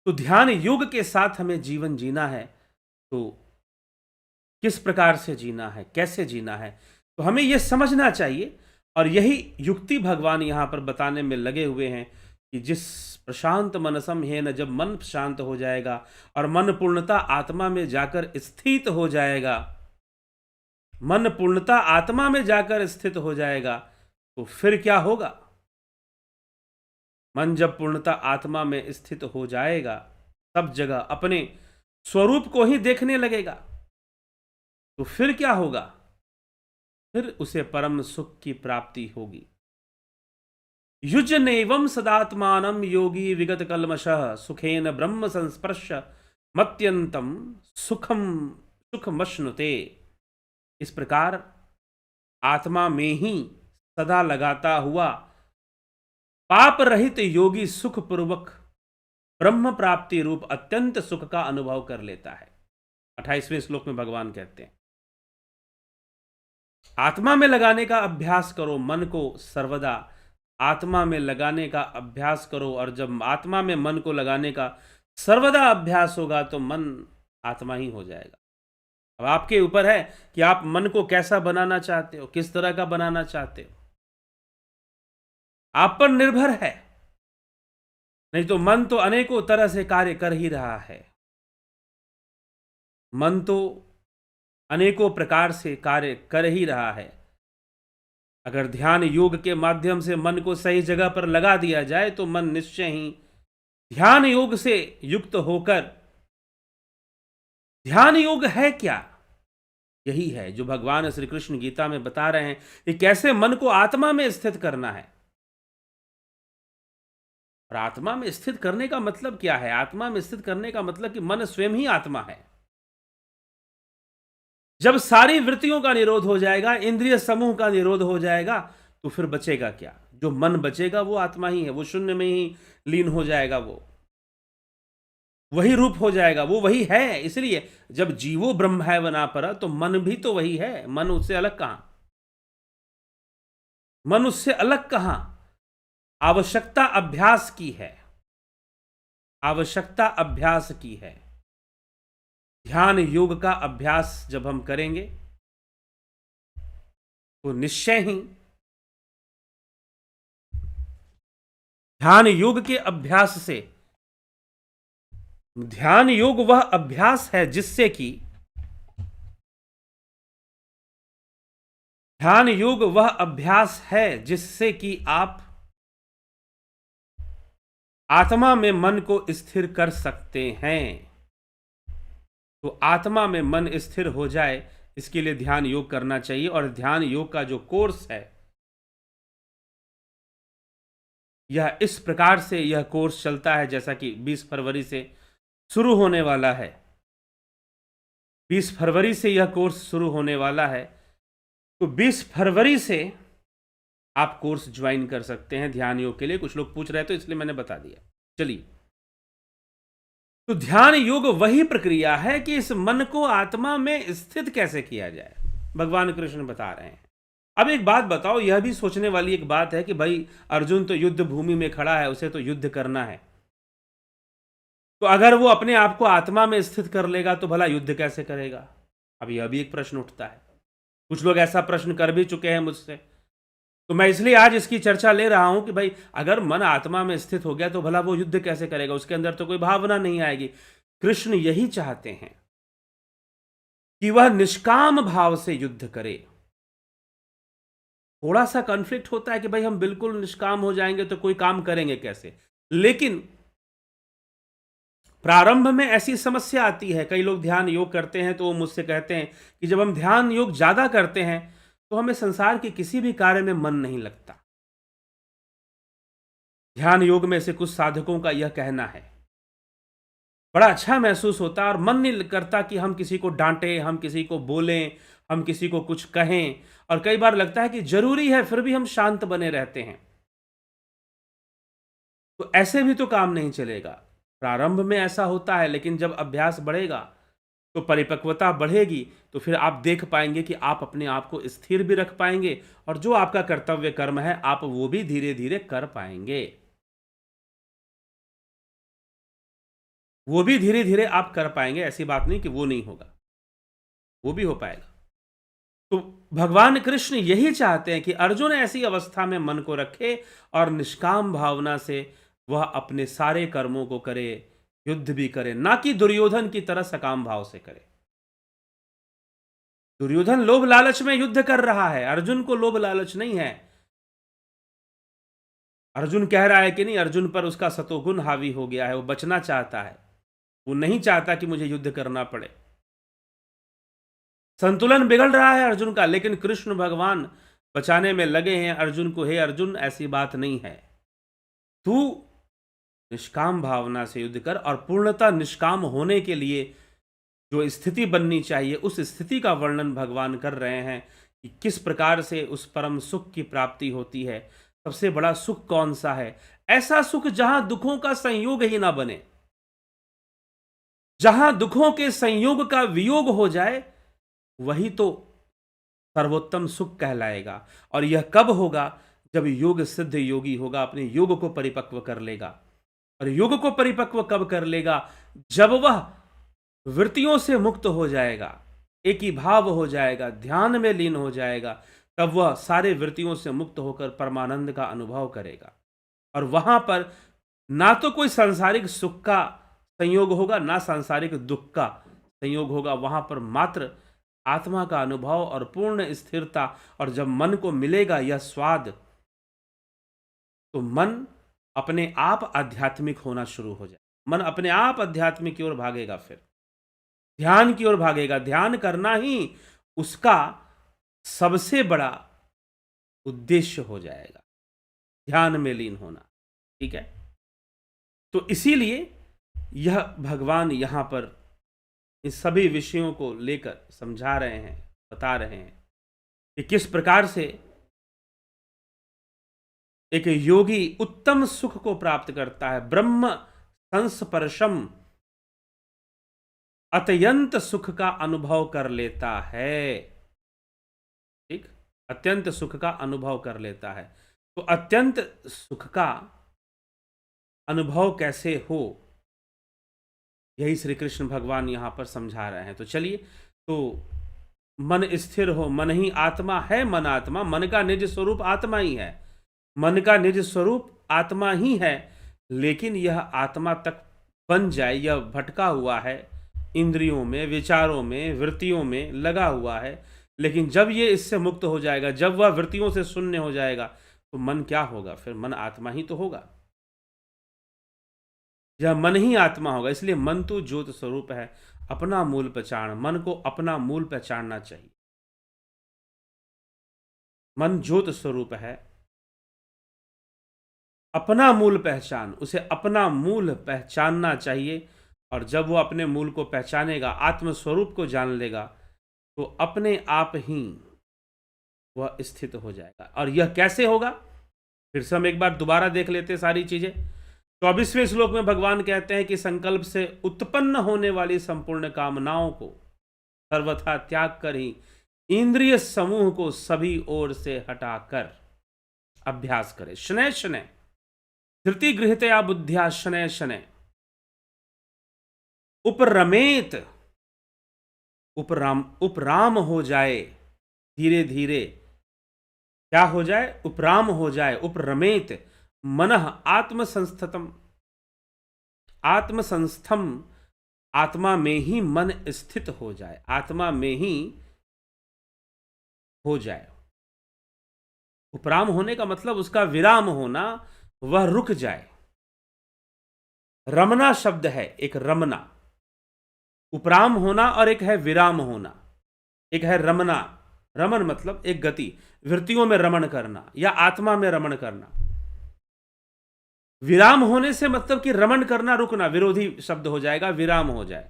तो ध्यान योग के साथ हमें जीवन जीना है। तो किस प्रकार से जीना है, कैसे जीना है, तो हमें यह समझना चाहिए। और यही युक्ति भगवान यहां पर बताने में लगे हुए हैं कि जिस प्रशांत मनसम है न, जब मन शांत हो जाएगा और मन पूर्णता आत्मा में जाकर स्थित हो जाएगा, मन पूर्णता आत्मा में जाकर स्थित हो जाएगा, तो फिर क्या होगा? मन जब पूर्णता आत्मा में स्थित हो जाएगा, सब जगह अपने स्वरूप को ही देखने लगेगा, तो फिर क्या होगा? फिर उसे परम सुख की प्राप्ति होगी। युजनेवं सदात्मानं योगी विगत कल्मषः सुखेन ब्रह्म संस्पर्श मत्यंतम सुखम सुखमश्नुते। इस प्रकार आत्मा में ही सदा लगाता हुआ पाप रहित योगी सुखपूर्वक ब्रह्म प्राप्ति रूप अत्यंत सुख का अनुभव कर लेता है। 28वें श्लोक में भगवान कहते हैं, आत्मा में लगाने का अभ्यास करो, मन को सर्वदा आत्मा में लगाने का अभ्यास करो। और जब आत्मा में मन को लगाने का सर्वदा अभ्यास होगा तो मन आत्मा ही हो जाएगा। अब आपके ऊपर है कि आप मन को कैसा बनाना चाहते हो, किस तरह का बनाना चाहते हो, आप पर निर्भर है। नहीं तो मन तो अनेकों तरह से कार्य कर ही रहा है, मन तो अनेकों प्रकार से कार्य कर ही रहा है। अगर ध्यान योग के माध्यम से मन को सही जगह पर लगा दिया जाए तो मन निश्चय ही ध्यान योग से युक्त होकर, ध्यान योग है क्या? यही है जो भगवान श्री कृष्ण गीता में बता रहे हैं कि कैसे मन को आत्मा में स्थित करना है। और आत्मा में स्थित करने का मतलब क्या है? आत्मा में स्थित करने का मतलब कि मन स्वयं ही आत्मा है। जब सारी वृत्तियों का निरोध हो जाएगा, इंद्रिय समूह का निरोध हो जाएगा, तो फिर बचेगा क्या? जो मन बचेगा वो आत्मा ही है, वो शून्य में ही लीन हो जाएगा, वो वही रूप हो जाएगा, वो वही है। इसलिए जब जीवो ब्रह्म है वना पर, तो मन भी तो वही है। मन उससे अलग कहां? मन उससे अलग कहां? आवश्यकता अभ्यास की है, आवश्यकता अभ्यास की है। ध्यान योग का अभ्यास जब हम करेंगे तो निश्चय ही ध्यान योग के अभ्यास से, ध्यान योग वह अभ्यास है जिससे कि ध्यान योग वह अभ्यास है जिससे कि आप आत्मा में मन को स्थिर कर सकते हैं। तो आत्मा में मन स्थिर हो जाए, इसके लिए ध्यान योग करना चाहिए। और ध्यान योग का जो कोर्स है, यह इस प्रकार से यह कोर्स चलता है जैसा कि 20 फरवरी से शुरू होने वाला है। 20 फरवरी से यह कोर्स शुरू होने वाला है। तो 20 फरवरी से आप कोर्स ज्वाइन कर सकते हैं ध्यान योग के लिए। कुछ लोग पूछ रहे थे, तो इसलिए मैंने बता दिया। चलिए, तो ध्यान योग वही प्रक्रिया है कि इस मन को आत्मा में स्थित कैसे किया जाए, भगवान कृष्ण बता रहे हैं। अब एक बात बताओ, यह भी सोचने वाली एक बात है कि भाई अर्जुन तो युद्ध भूमि में खड़ा है, उसे तो युद्ध करना है, तो अगर वो अपने आप को आत्मा में स्थित कर लेगा तो भला युद्ध कैसे करेगा? अब यह भी एक प्रश्न उठता है। कुछ लोग ऐसा प्रश्न कर भी चुके हैं मुझसे। तो मैं इसलिए आज इसकी चर्चा ले रहा हूं कि भाई अगर मन आत्मा में स्थित हो गया तो भला वो युद्ध कैसे करेगा? उसके अंदर तो कोई भावना नहीं आएगी। कृष्ण यही चाहते हैं कि वह निष्काम भाव से युद्ध करे। थोड़ा सा कॉन्फ्लिक्ट होता है कि भाई हम बिल्कुल निष्काम हो जाएंगे तो कोई काम करेंगे कैसे? लेकिन प्रारंभ में ऐसी समस्या आती है। कई लोग ध्यान योग करते हैं तो वो मुझसे कहते हैं कि जब हम ध्यान योग ज्यादा करते हैं तो हमें संसार के किसी भी कार्य में मन नहीं लगता। ध्यान योग में से कुछ साधकों का यह कहना है। बड़ा अच्छा महसूस होता है और मन नहीं करता कि हम किसी को डांटें, हम किसी को बोलें, हम किसी को कुछ कहें। और कई बार लगता है कि जरूरी है, फिर भी हम शांत बने रहते हैं। तो ऐसे भी तो काम नहीं चलेगा। प्रारंभ में ऐसा होता है, लेकिन जब अभ्यास बढ़ेगा तो परिपक्वता बढ़ेगी, तो फिर आप देख पाएंगे कि आप अपने आप को स्थिर भी रख पाएंगे और जो आपका कर्तव्य कर्म है आप वो भी धीरे धीरे कर पाएंगे। वो भी धीरे धीरे आप कर पाएंगे। ऐसी बात नहीं कि वो नहीं होगा, वो भी हो पाएगा। तो भगवान कृष्ण यही चाहते हैं कि अर्जुन ऐसी अवस्था में मन को रखे और निष्काम भावना से वह अपने सारे कर्मों को करे, युद्ध भी करे, ना कि दुर्योधन की तरह सकाम भाव से करे। दुर्योधन लोभ लालच में युद्ध कर रहा है, अर्जुन को लोभ लालच नहीं है। अर्जुन कह रहा है कि नहीं, अर्जुन पर उसका सतोगुण हावी हो गया है, वो बचना चाहता है, वो नहीं चाहता कि मुझे युद्ध करना पड़े। संतुलन बिगड़ रहा है अर्जुन का, लेकिन कृष्ण भगवान बचाने में लगे हैं अर्जुन को। हे अर्जुन, ऐसी बात नहीं है, तू निष्काम भावना से युद्ध कर। और पूर्णतः निष्काम होने के लिए जो स्थिति बननी चाहिए, उस स्थिति का वर्णन भगवान कर रहे हैं कि किस प्रकार से उस परम सुख की प्राप्ति होती है। सबसे बड़ा सुख कौन सा है? ऐसा सुख जहां दुखों का संयोग ही ना बने, जहां दुखों के संयोग का वियोग हो जाए, वही तो सर्वोत्तम सुख कहलाएगा। और यह कब होगा? जब योग सिद्ध योगी होगा, अपने योग को परिपक्व कर लेगा। और योग को परिपक्व कब कर लेगा? जब वह वृत्तियों से मुक्त हो जाएगा, एक ही भाव हो जाएगा, ध्यान में लीन हो जाएगा, तब वह सारे वृत्तियों से मुक्त होकर परमानंद का अनुभव करेगा। और वहां पर ना तो कोई सांसारिक सुख का संयोग होगा, ना सांसारिक दुख का संयोग होगा। वहां पर मात्र आत्मा का अनुभव और पूर्ण स्थिरता। और जब मन को मिलेगा यह स्वाद, तो मन अपने आप आध्यात्मिक होना शुरू हो जाए। मन अपने आप अध्यात्मिक की ओर भागेगा, फिर ध्यान की ओर भागेगा। ध्यान करना ही उसका सबसे बड़ा उद्देश्य हो जाएगा, ध्यान में लीन होना। ठीक है। तो इसीलिए यह भगवान यहाँ पर इन सभी विषयों को लेकर समझा रहे हैं, बता रहे हैं कि किस प्रकार से एक योगी उत्तम सुख को प्राप्त करता है, ब्रह्म संस्पर्शम, अत्यंत सुख का अनुभव कर लेता है। ठीक, अत्यंत सुख का अनुभव कर लेता है। तो अत्यंत सुख का अनुभव कैसे हो, यही श्री कृष्ण भगवान यहां पर समझा रहे हैं। तो चलिए, तो मन स्थिर हो, मन ही आत्मा है, मन आत्मा, मन का निज स्वरूप आत्मा ही है, मन का निज स्वरूप आत्मा ही है, लेकिन यह आत्मा तक बन जाए, यह भटका हुआ है, इंद्रियों में, विचारों में, वृत्तियों में लगा हुआ है। लेकिन जब ये इससे मुक्त हो जाएगा, जब वह वृत्तियों से शून्य हो जाएगा, तो मन क्या होगा? फिर मन आत्मा ही तो होगा, यह मन ही आत्मा होगा। इसलिए मन तो ज्योत स्वरूप है, अपना मूल पहचान, मन को अपना मूल पहचानना चाहिए। मन ज्योत स्वरूप है, अपना मूल पहचान, उसे अपना मूल पहचानना चाहिए। और जब वो अपने मूल को पहचानेगा, आत्म स्वरूप को जान लेगा, तो अपने आप ही वह स्थित हो जाएगा। और यह कैसे होगा? फिर से हम एक बार दोबारा देख लेते हैं सारी चीजें। 24वें श्लोक में भगवान कहते हैं कि संकल्प से उत्पन्न होने वाली संपूर्ण कामनाओं को सर्वथा त्याग कर ही इंद्रिय समूह को सभी ओर से हटाकर अभ्यास करे। शनैः शनैः धृति गृहीतया बुद्ध्या शनैः शनैः उपरमेत, उपराम हो जाए, धीरे धीरे क्या हो जाए? उपराम हो जाए। उपरमेत मनः आत्मसंस्थतम, आत्मसंस्थम, आत्मा में ही मन स्थित हो जाए, आत्मा में ही हो जाए। उपराम होने का मतलब उसका विराम होना, वह रुक जाए। रमना शब्द है, एक रमना, उपराम होना और एक है विराम होना, एक है रमना। रमन मतलब एक गति, वृत्तियों में रमण करना या आत्मा में रमण करना। विराम होने से मतलब कि रमण करना, रुकना, विरोधी शब्द हो जाएगा, विराम हो जाए।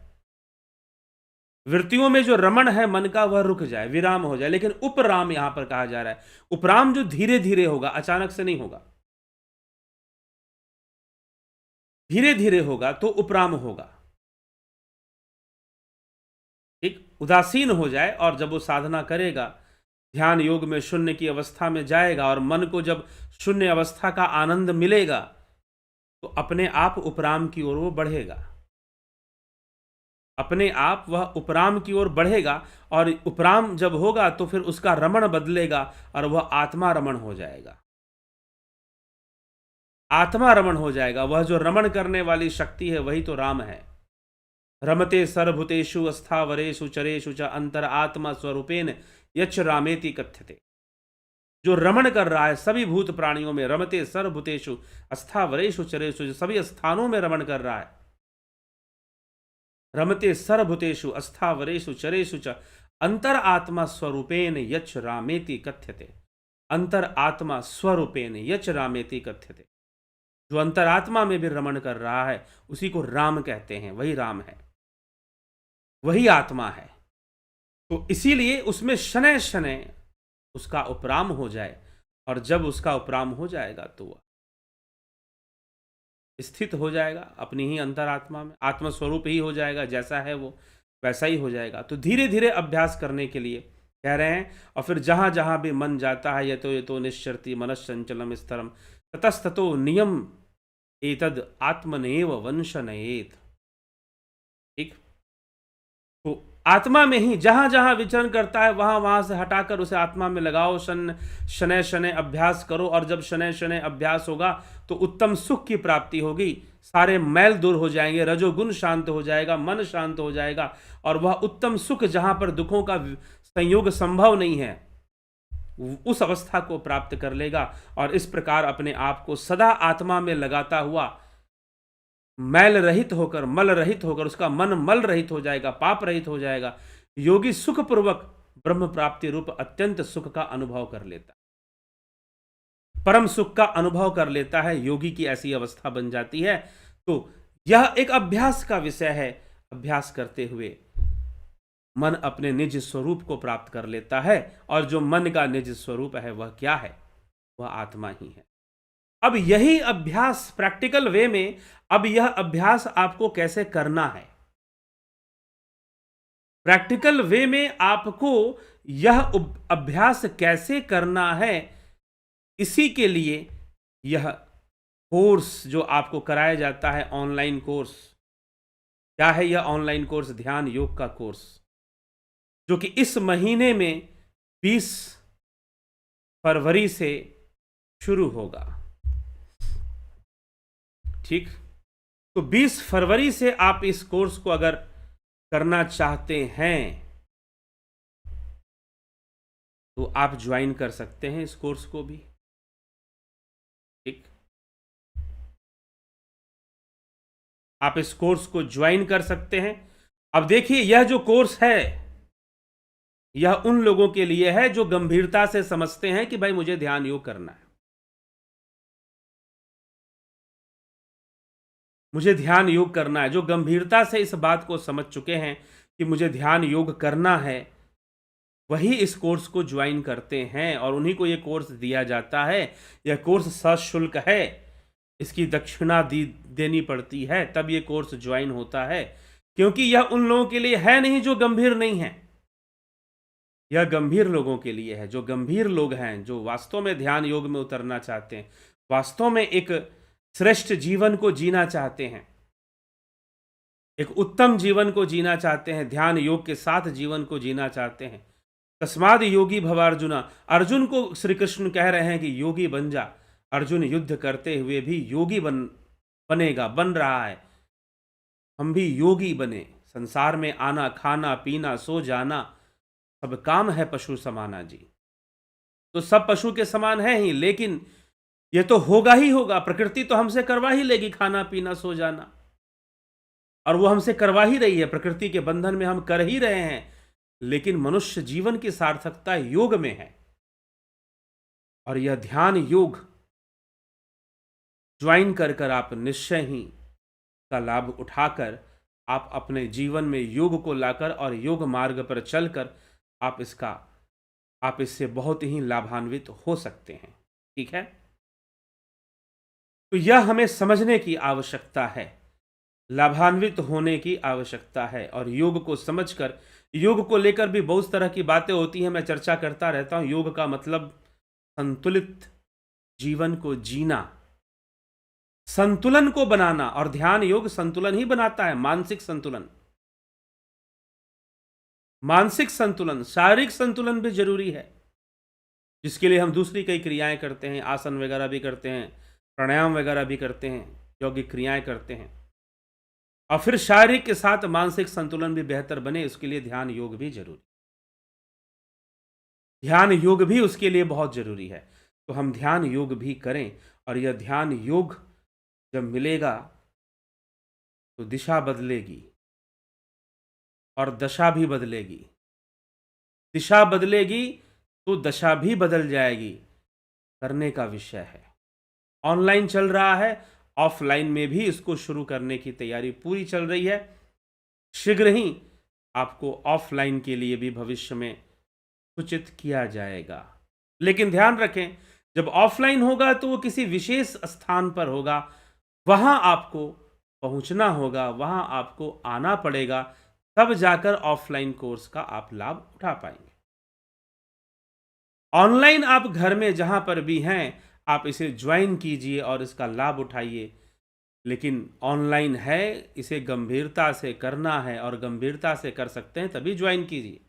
वृत्तियों में जो रमण है मन का, वह रुक जाए, विराम हो जाए। लेकिन उपराम यहां पर कहा जा रहा है, उपराम जो धीरे धीरे होगा, अचानक से नहीं होगा, धीरे धीरे होगा तो उपराम होगा। ठीक, उदासीन हो जाए और जब वो साधना करेगा, ध्यान योग में शून्य की अवस्था में जाएगा और मन को जब शून्य अवस्था का आनंद मिलेगा, तो अपने आप उपराम की ओर वो बढ़ेगा, अपने आप वह उपराम की ओर बढ़ेगा। और उपराम जब होगा तो फिर उसका रमण बदलेगा और वह आत्मा रमण हो जाएगा, आत्मा रमण हो जाएगा। वह जो रमण करने वाली शक्ति है वही तो राम है। रमते सर्वभूतेषु अस्थावरेषु चरेषु च अंतर आत्मा स्वरूपेण यच्च रामेति कथ्यते। जो रमण कर रहा है सभी भूत प्राणियों में, रमते सर्वभूतेषु अस्थावरेषु चरेषु, सभी स्थानों में रमण कर रहा है। रमते सर्वभूतेषु अस्थावरेषु चरेषु च अंतर आत्मा स्वरूपेण यच्च रामेति कथ्यते। अंतर आत्मा स्वरूपेण यच्च रामेति कथ्यते। जो अंतरात्मा में भी रमण कर रहा है उसी को राम कहते हैं, वही राम है, वही आत्मा है। तो इसीलिए उसमें शनैः शनैः उसका उपराम हो जाए, और जब उसका उपराम हो जाएगा तो वह स्थित हो जाएगा अपनी ही अंतरात्मा में, आत्मस्वरूप ही हो जाएगा, जैसा है वो वैसा ही हो जाएगा। तो धीरे धीरे अभ्यास करने के लिए कह रहे हैं। और फिर जहां जहां भी मन जाता है, ये तो निश्चरति मनश्चंचलम स्तरम ततस्ततो नियम एतद आत्मनेव वंशनयेत। ठीक, तो आत्मा में ही जहां जहां विचरण करता है वहां वहां से हटाकर उसे आत्मा में लगाओ, शनैः शनैः अभ्यास करो। और जब शनैः शनैः अभ्यास होगा तो उत्तम सुख की प्राप्ति होगी, सारे मैल दूर हो जाएंगे, रजोगुण शांत हो जाएगा, मन शांत हो जाएगा, और वह उत्तम सुख जहां पर दुखों का संयोग संभव नहीं है, उस अवस्था को प्राप्त कर लेगा। और इस प्रकार अपने आप को सदा आत्मा में लगाता हुआ मैल रहित होकर, मल रहित होकर, उसका मन मल रहित हो जाएगा, पाप रहित हो जाएगा। योगी सुखपूर्वक ब्रह्म प्राप्ति रूप अत्यंत सुख का अनुभव कर लेता है, परम सुख का अनुभव कर लेता है। योगी की ऐसी अवस्था बन जाती है। तो यह एक अभ्यास का विषय है। अभ्यास करते हुए मन अपने निज स्वरूप को प्राप्त कर लेता है, और जो मन का निज स्वरूप है वह क्या है? वह आत्मा ही है। अब यही अभ्यास प्रैक्टिकल वे में, अब यह अभ्यास आपको कैसे करना है? प्रैक्टिकल वे में आपको यह अभ्यास कैसे करना है, इसी के लिए यह कोर्स जो आपको कराया जाता है, ऑनलाइन कोर्स। क्या है यह ऑनलाइन कोर्स? ध्यान योग का कोर्स, जो कि इस महीने में 20 फरवरी से शुरू होगा। ठीक, तो 20 फरवरी से आप इस कोर्स को अगर करना चाहते हैं तो आप ज्वाइन कर सकते हैं इस कोर्स को भी। ठीक, आप इस कोर्स को ज्वाइन कर सकते हैं। अब देखिए, यह जो कोर्स है यह उन लोगों के लिए है जो गंभीरता से समझते हैं कि भाई मुझे ध्यान योग करना है, मुझे ध्यान योग करना है। जो गंभीरता से इस बात को समझ चुके हैं कि मुझे ध्यान योग करना है, वही इस कोर्स को ज्वाइन करते हैं, और उन्हीं को यह कोर्स दिया जाता है। यह कोर्स सशुल्क है, इसकी दक्षिणा देनी पड़ती है, तब यह कोर्स ज्वाइन होता है। क्योंकि यह उन लोगों के लिए है नहीं जो गंभीर नहीं है, यह गंभीर लोगों के लिए है। जो गंभीर लोग हैं, जो वास्तव में ध्यान योग में उतरना चाहते हैं, वास्तव में एक श्रेष्ठ जीवन को जीना चाहते हैं, एक उत्तम जीवन को जीना चाहते हैं, ध्यान योग के साथ जीवन को जीना चाहते हैं। तस्माद योगी भव अर्जुना, अर्जुन को श्री कृष्ण कह रहे हैं कि योगी बन जा। अर्जुन युद्ध करते हुए भी योगी बनेगा, बन रहा है। हम भी योगी बने। संसार में आना, खाना पीना, सो जाना, सब काम है पशु समाना जी। तो सब पशु के समान है ही, लेकिन ये तो होगा ही होगा। प्रकृति तो हमसे करवा ही लेगी खाना पीना सो जाना, और वो हमसे करवा ही रही है। प्रकृति के बंधन में हम कर ही रहे हैं, लेकिन मनुष्य जीवन की सार्थकता योग में है। और यह ध्यान योग ज्वाइन कर कर आप निश्चय ही का लाभ उठाकर आप अपने जीवन में योग को लाकर और योग मार्ग पर चलकर आप इससे बहुत ही लाभान्वित हो सकते हैं। ठीक है, तो यह हमें समझने की आवश्यकता है, लाभान्वित होने की आवश्यकता है। और योग को समझकर, योग को लेकर भी बहुत तरह की बातें होती हैं, मैं चर्चा करता रहता हूं। योग का मतलब संतुलित जीवन को जीना, संतुलन को बनाना, और ध्यान योग संतुलन ही बनाता है। मानसिक संतुलन, मानसिक संतुलन, शारीरिक संतुलन भी जरूरी है, जिसके लिए हम दूसरी कई क्रियाएं करते हैं, आसन वगैरह भी करते हैं, प्राणायाम वगैरह भी करते हैं, यौगिक क्रियाएं करते हैं। और फिर शारीरिक के साथ मानसिक संतुलन भी बेहतर बने, उसके लिए ध्यान योग भी जरूरी, ध्यान योग भी उसके लिए बहुत जरूरी है। तो हम ध्यान योग भी करें, और यह ध्यान योग जब मिलेगा तो दिशा बदलेगी और दशा भी बदलेगी। दिशा बदलेगी तो दशा भी बदल जाएगी। करने का विषय है। ऑनलाइन चल रहा है, ऑफलाइन में भी इसको शुरू करने की तैयारी पूरी चल रही है। शीघ्र ही आपको ऑफलाइन के लिए भी भविष्य में सूचित किया जाएगा। लेकिन ध्यान रखें, जब ऑफलाइन होगा तो वो किसी विशेष स्थान पर होगा, वहां आपको पहुंचना होगा, वहां आपको आना पड़ेगा, तब जाकर ऑफलाइन कोर्स का आप लाभ उठा पाएंगे। ऑनलाइन आप घर में जहां पर भी हैं, आप इसे ज्वाइन कीजिए और इसका लाभ उठाइए। लेकिन ऑनलाइन है, इसे गंभीरता से करना है, और गंभीरता से कर सकते हैं तभी ज्वाइन कीजिए।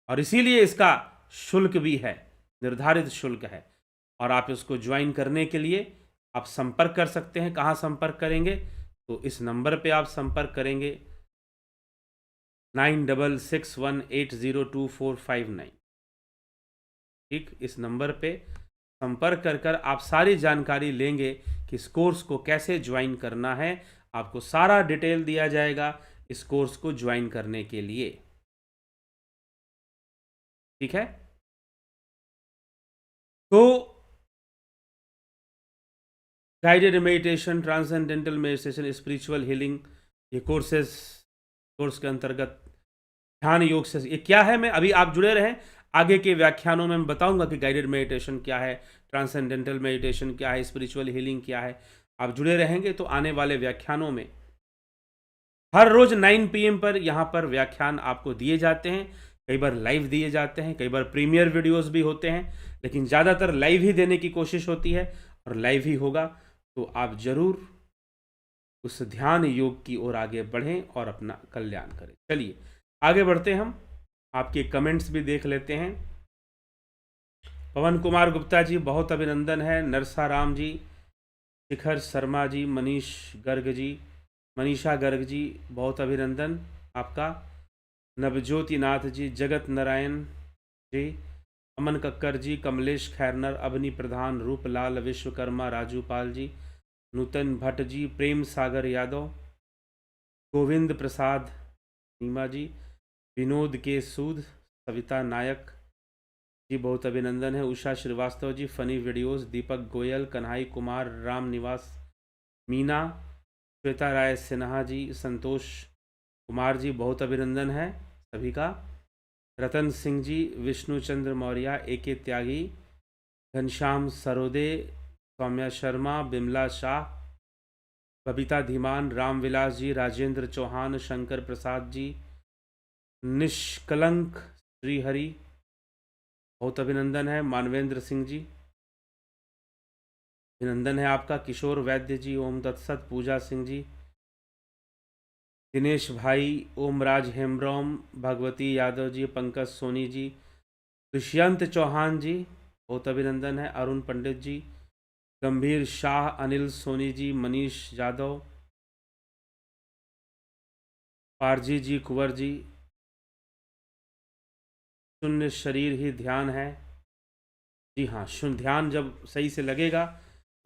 और इसीलिए इसका शुल्क भी है, निर्धारित शुल्क है। और आप इसको ज्वाइन करने के लिए आप संपर्क कर सकते हैं। कहाँ संपर्क करेंगे? तो इस नंबर पे आप संपर्क करेंगे, 9661802459। ठीक, इस नंबर पे संपर्क कर कर आप सारी जानकारी लेंगे कि इस कोर्स को कैसे ज्वाइन करना है। आपको सारा डिटेल दिया जाएगा इस कोर्स को ज्वाइन करने के लिए। ठीक है, तो guided meditation, transcendental meditation, spiritual healing, ये कोर्स के अंतर्गत ध्यान योग से ये क्या है, मैं अभी आप जुड़े रहें, आगे के व्याख्यानों में मैं बताऊंगा कि गाइडेड मेडिटेशन क्या है, ट्रांसेंडेंटल मेडिटेशन क्या है, स्पिरिचुअल हीलिंग क्या है। आप जुड़े रहेंगे तो आने वाले व्याख्यानों में हर रोज 9 PM पर यहाँ पर व्याख्यान आपको दिए जाते हैं। कई बार लाइव दिए जाते हैं, कई बार प्रीमियर वीडियोस भी होते हैं, लेकिन ज़्यादातर लाइव ही देने की कोशिश होती है और लाइव ही होगा। तो आप जरूर उस ध्यान योग की ओर आगे बढ़ें और अपना कल्याण करें। चलिए आगे बढ़ते हैं, हम आपके कमेंट्स भी देख लेते हैं। पवन कुमार गुप्ता जी बहुत अभिनंदन है, नरसा राम जी, शिखर शर्मा जी, मनीषा गर्ग जी बहुत अभिनंदन आपका, नवज्योति नाथ जी, जगत नारायण जी, अमन कक्कर जी, कमलेश खैरनर, अवनी प्रधान, रूपलाल विश्वकर्मा, राजू पाल जी, नूतन भट्ट जी, प्रेम सागर यादव, गोविंद प्रसाद नीमा जी, विनोद के सूद, सविता नायक जी बहुत अभिनंदन है, उषा श्रीवास्तव जी, फनी वीडियोस, दीपक गोयल, कन्हाई कुमार, राम निवास मीना, श्वेता राय सिन्हा जी, संतोष कुमार जी बहुत अभिनंदन है सभी का, रतन सिंह जी, विष्णु चंद्र मौर्य, AK त्यागी, घनश्याम सरोदे, सौम्या शर्मा, बिमला शाह, बबीता धीमान, रामविलास जी, राजेंद्र चौहान, शंकर प्रसाद जी, निष्कलंक श्रीहरि बहुत अभिनंदन है, मानवेंद्र सिंह जी अभिनंदन है आपका, किशोर वैद्य जी, ओम दत्सत, पूजा सिंह जी, दिनेश भाई, ओमराज हेमब्रॉम, भगवती यादव जी, पंकज सोनी जी, दुष्यंत चौहान जी बहुत अभिनंदन है, अरुण पंडित जी, गंभीर शाह, अनिल सोनी जी, मनीष यादव, पारजी जी, कुंवर जी, शून्य शरीर ही ध्यान है, जी हाँ, शून्य ध्यान जब सही से लगेगा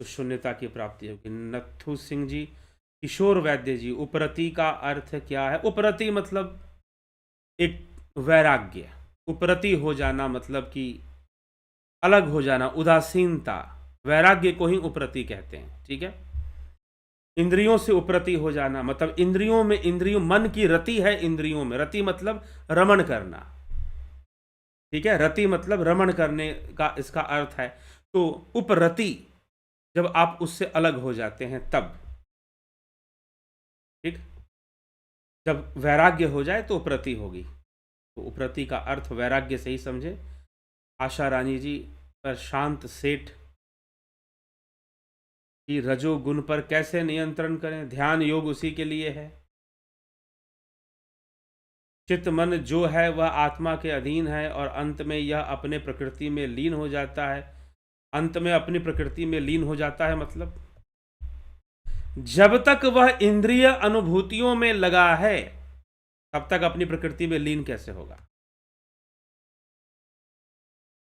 तो शून्यता की प्राप्ति होगी। नथु सिंह जी, किशोर वैद्य जी, उपरति का अर्थ क्या है? उपरति मतलब एक वैराग्य, उपरति हो जाना मतलब कि अलग हो जाना, उदासीनता, वैराग्य को ही उपरति कहते हैं, ठीक है। इंद्रियों से उपरति हो जाना मतलब इंद्रियों मन की रति है, इंद्रियों में, रति मतलब रमण करना, ठीक है, रति मतलब रमण करने का इसका अर्थ है। तो उपरति जब आप उससे अलग हो जाते हैं तब, ठीक, जब वैराग्य हो जाए तो उपरति होगी, तो उपरति का अर्थ वैराग्य से ही समझे। आशा रानी जी, प्रशांत सेठ कि रजोगुण पर कैसे नियंत्रण करें? ध्यान योग उसी के लिए है। चित्त मन जो है वह आत्मा के अधीन है और अंत में यह अपने प्रकृति में लीन हो जाता है। अंत में अपनी प्रकृति में लीन हो जाता है मतलब जब तक वह इंद्रिय अनुभूतियों में लगा है तब तक अपनी प्रकृति में लीन कैसे होगा,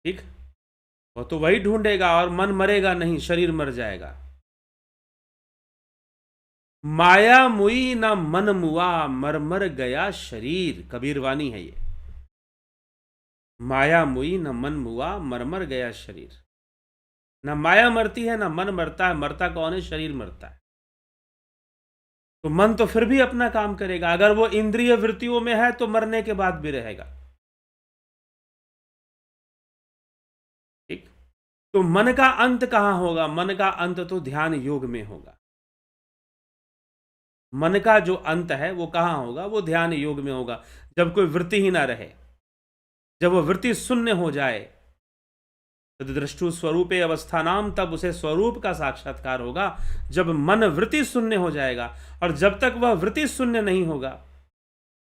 ठीक। वो तो वही ढूंढेगा और मन मरेगा नहीं, शरीर मर जाएगा। माया मुई न मन मुआ, मर मर गया शरीर, कबीर वाणी है ये। माया मुई न मन मुआ, मर मर गया शरीर। न माया मरती है, न मन मरता है, मरता कौन है? शरीर मरता है। तो मन तो फिर भी अपना काम करेगा, अगर वो इंद्रिय वृत्तियों में है तो मरने के बाद भी रहेगा, ठीक। तो मन का अंत कहां होगा? मन का अंत तो ध्यान योग में होगा। मन का जो अंत है वो कहां होगा? वो ध्यान योग में होगा, जब कोई वृत्ति ही ना रहे, जब वो वृत्ति शून्य हो जाए, तो दृष्टु स्वरूपे अवस्थानाम, तब उसे स्वरूप का साक्षात्कार होगा, जब मन वृत्ति शून्य हो जाएगा। और जब तक वह वृत्ति शून्य नहीं होगा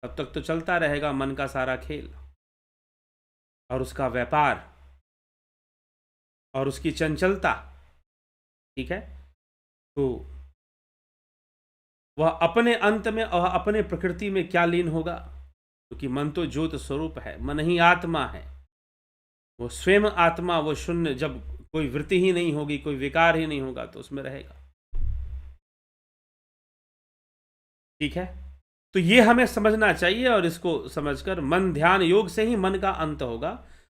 तब तक तो चलता रहेगा मन का सारा खेल और उसका व्यापार और उसकी चंचलता, ठीक है। तो वह अपने अंत में और अपने प्रकृति में क्या लीन होगा? क्योंकि मन तो ज्योत स्वरूप है, मन ही आत्मा है, वो स्वयं आत्मा, वो शून्य, जब कोई वृत्ति ही नहीं होगी, कोई विकार ही नहीं होगा तो उसमें रहेगा, ठीक है। तो ये हमें समझना चाहिए और इसको समझकर मन ध्यान योग से ही मन का अंत होगा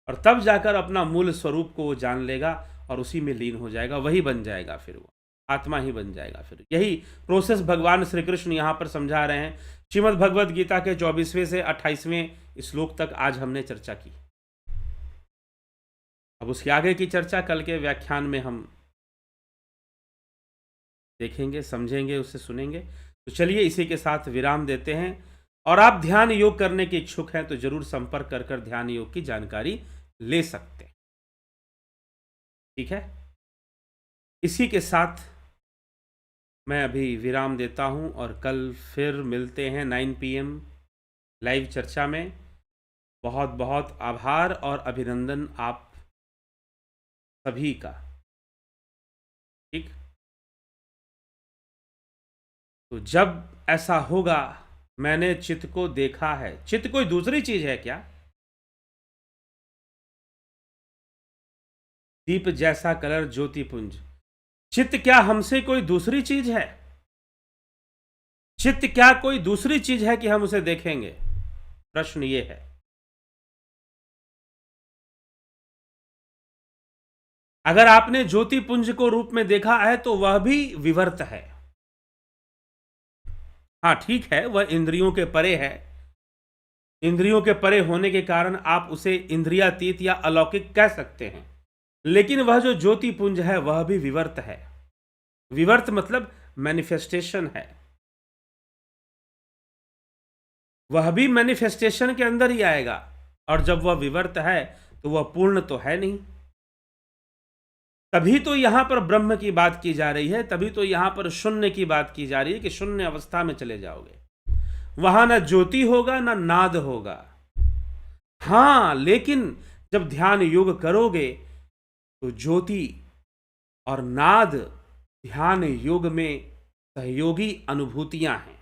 और तब जाकर अपना मूल स्वरूप को वो जान लेगा और उसी में लीन हो जाएगा, वही बन जाएगा फिर वो। आत्मा ही बन जाएगा। फिर यही प्रोसेस भगवान श्री कृष्ण यहाँ पर समझा रहे हैं। श्रीमद् भगवद गीता के 24वें से 28वें श्लोक तक आज हमने चर्चा की। अब उसके आगे की चर्चा कल के व्याख्यान में हम देखेंगे, समझेंगे, उससे सुनेंगे। तो चलिए इसी के साथ विराम देते हैं। और आप ध्यान योग करने के इच्छुक हैं तो जरूर संपर्क कर ध्यान योग की जानकारी ले सकते हैं। ठीक है, इसी के साथ मैं अभी विराम देता हूं और कल फिर मिलते हैं 9 PM लाइव चर्चा में। बहुत बहुत आभार और अभिनंदन आप सभी का। ठीक, तो जब ऐसा होगा, मैंने चित्त को देखा है। चित्त कोई दूसरी चीज है क्या? दीप जैसा कलर ज्योति पुंज। चित्त क्या हमसे कोई दूसरी चीज है? चित्त क्या कोई दूसरी चीज है कि हम उसे देखेंगे? प्रश्न ये है। अगर आपने ज्योति पुंज को रूप में देखा है तो वह भी विवर्त है। हाँ ठीक है, वह इंद्रियों के परे है। इंद्रियों के परे होने के कारण आप उसे इंद्रियातीत या अलौकिक कह सकते हैं। लेकिन वह जो ज्योति पुंज है वह भी विवर्त है। विवर्त मतलब मैनिफेस्टेशन है। वह भी मैनिफेस्टेशन के अंदर ही आएगा। और जब वह विवर्त है तो वह पूर्ण तो है नहीं। तभी तो यहां पर ब्रह्म की बात की जा रही है, तभी तो यहां पर शून्य की बात की जा रही है कि शून्य अवस्था में चले जाओगे। वहां ना ज्योति होगा ना नाद होगा। हां, लेकिन जब ध्यान योग करोगे तो ज्योति और नाद ध्यान योग में सहयोगी अनुभूतियां हैं।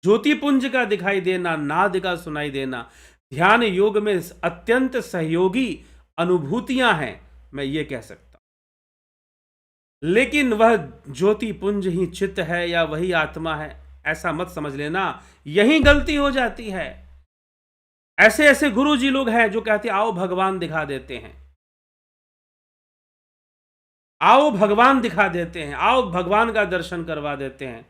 ज्योति पुंज का दिखाई देना, नाद का सुनाई देना ध्यान योग में अत्यंत सहयोगी अनुभूतियां हैं, मैं ये कह सकता हूं। लेकिन वह ज्योति पुंज ही चित्त है या वही आत्मा है, ऐसा मत समझ लेना। यही गलती हो जाती है। ऐसे ऐसे गुरु जी लोग हैं जो कहते आओ भगवान दिखा देते हैं, आओ भगवान दिखा देते हैं, आओ भगवान का दर्शन करवा देते हैं।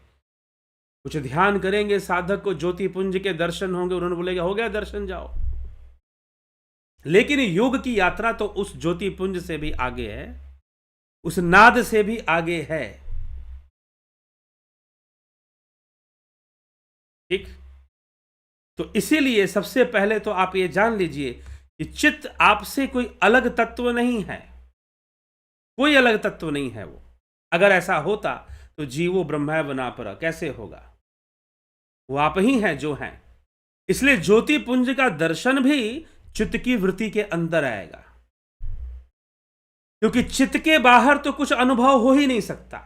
कुछ ध्यान करेंगे, साधक को ज्योति पुंज के दर्शन होंगे, उन्होंने बोलेगा हो गया दर्शन, जाओ। लेकिन योग की यात्रा तो उस ज्योति पुंज से भी आगे है, उस नाद से भी आगे है। ठीक, तो इसीलिए सबसे पहले तो आप ये जान लीजिए कि चित्त आपसे कोई अलग तत्व नहीं है, कोई अलग तत्व नहीं है वो। अगर ऐसा होता तो जीवो ब्रह्म बना पर कैसे होगा? वो आप ही हैं जो हैं। इसलिए ज्योति पुंज का दर्शन भी चित्त की वृत्ति के अंदर आएगा, क्योंकि चित्त के बाहर तो कुछ अनुभव हो ही नहीं सकता।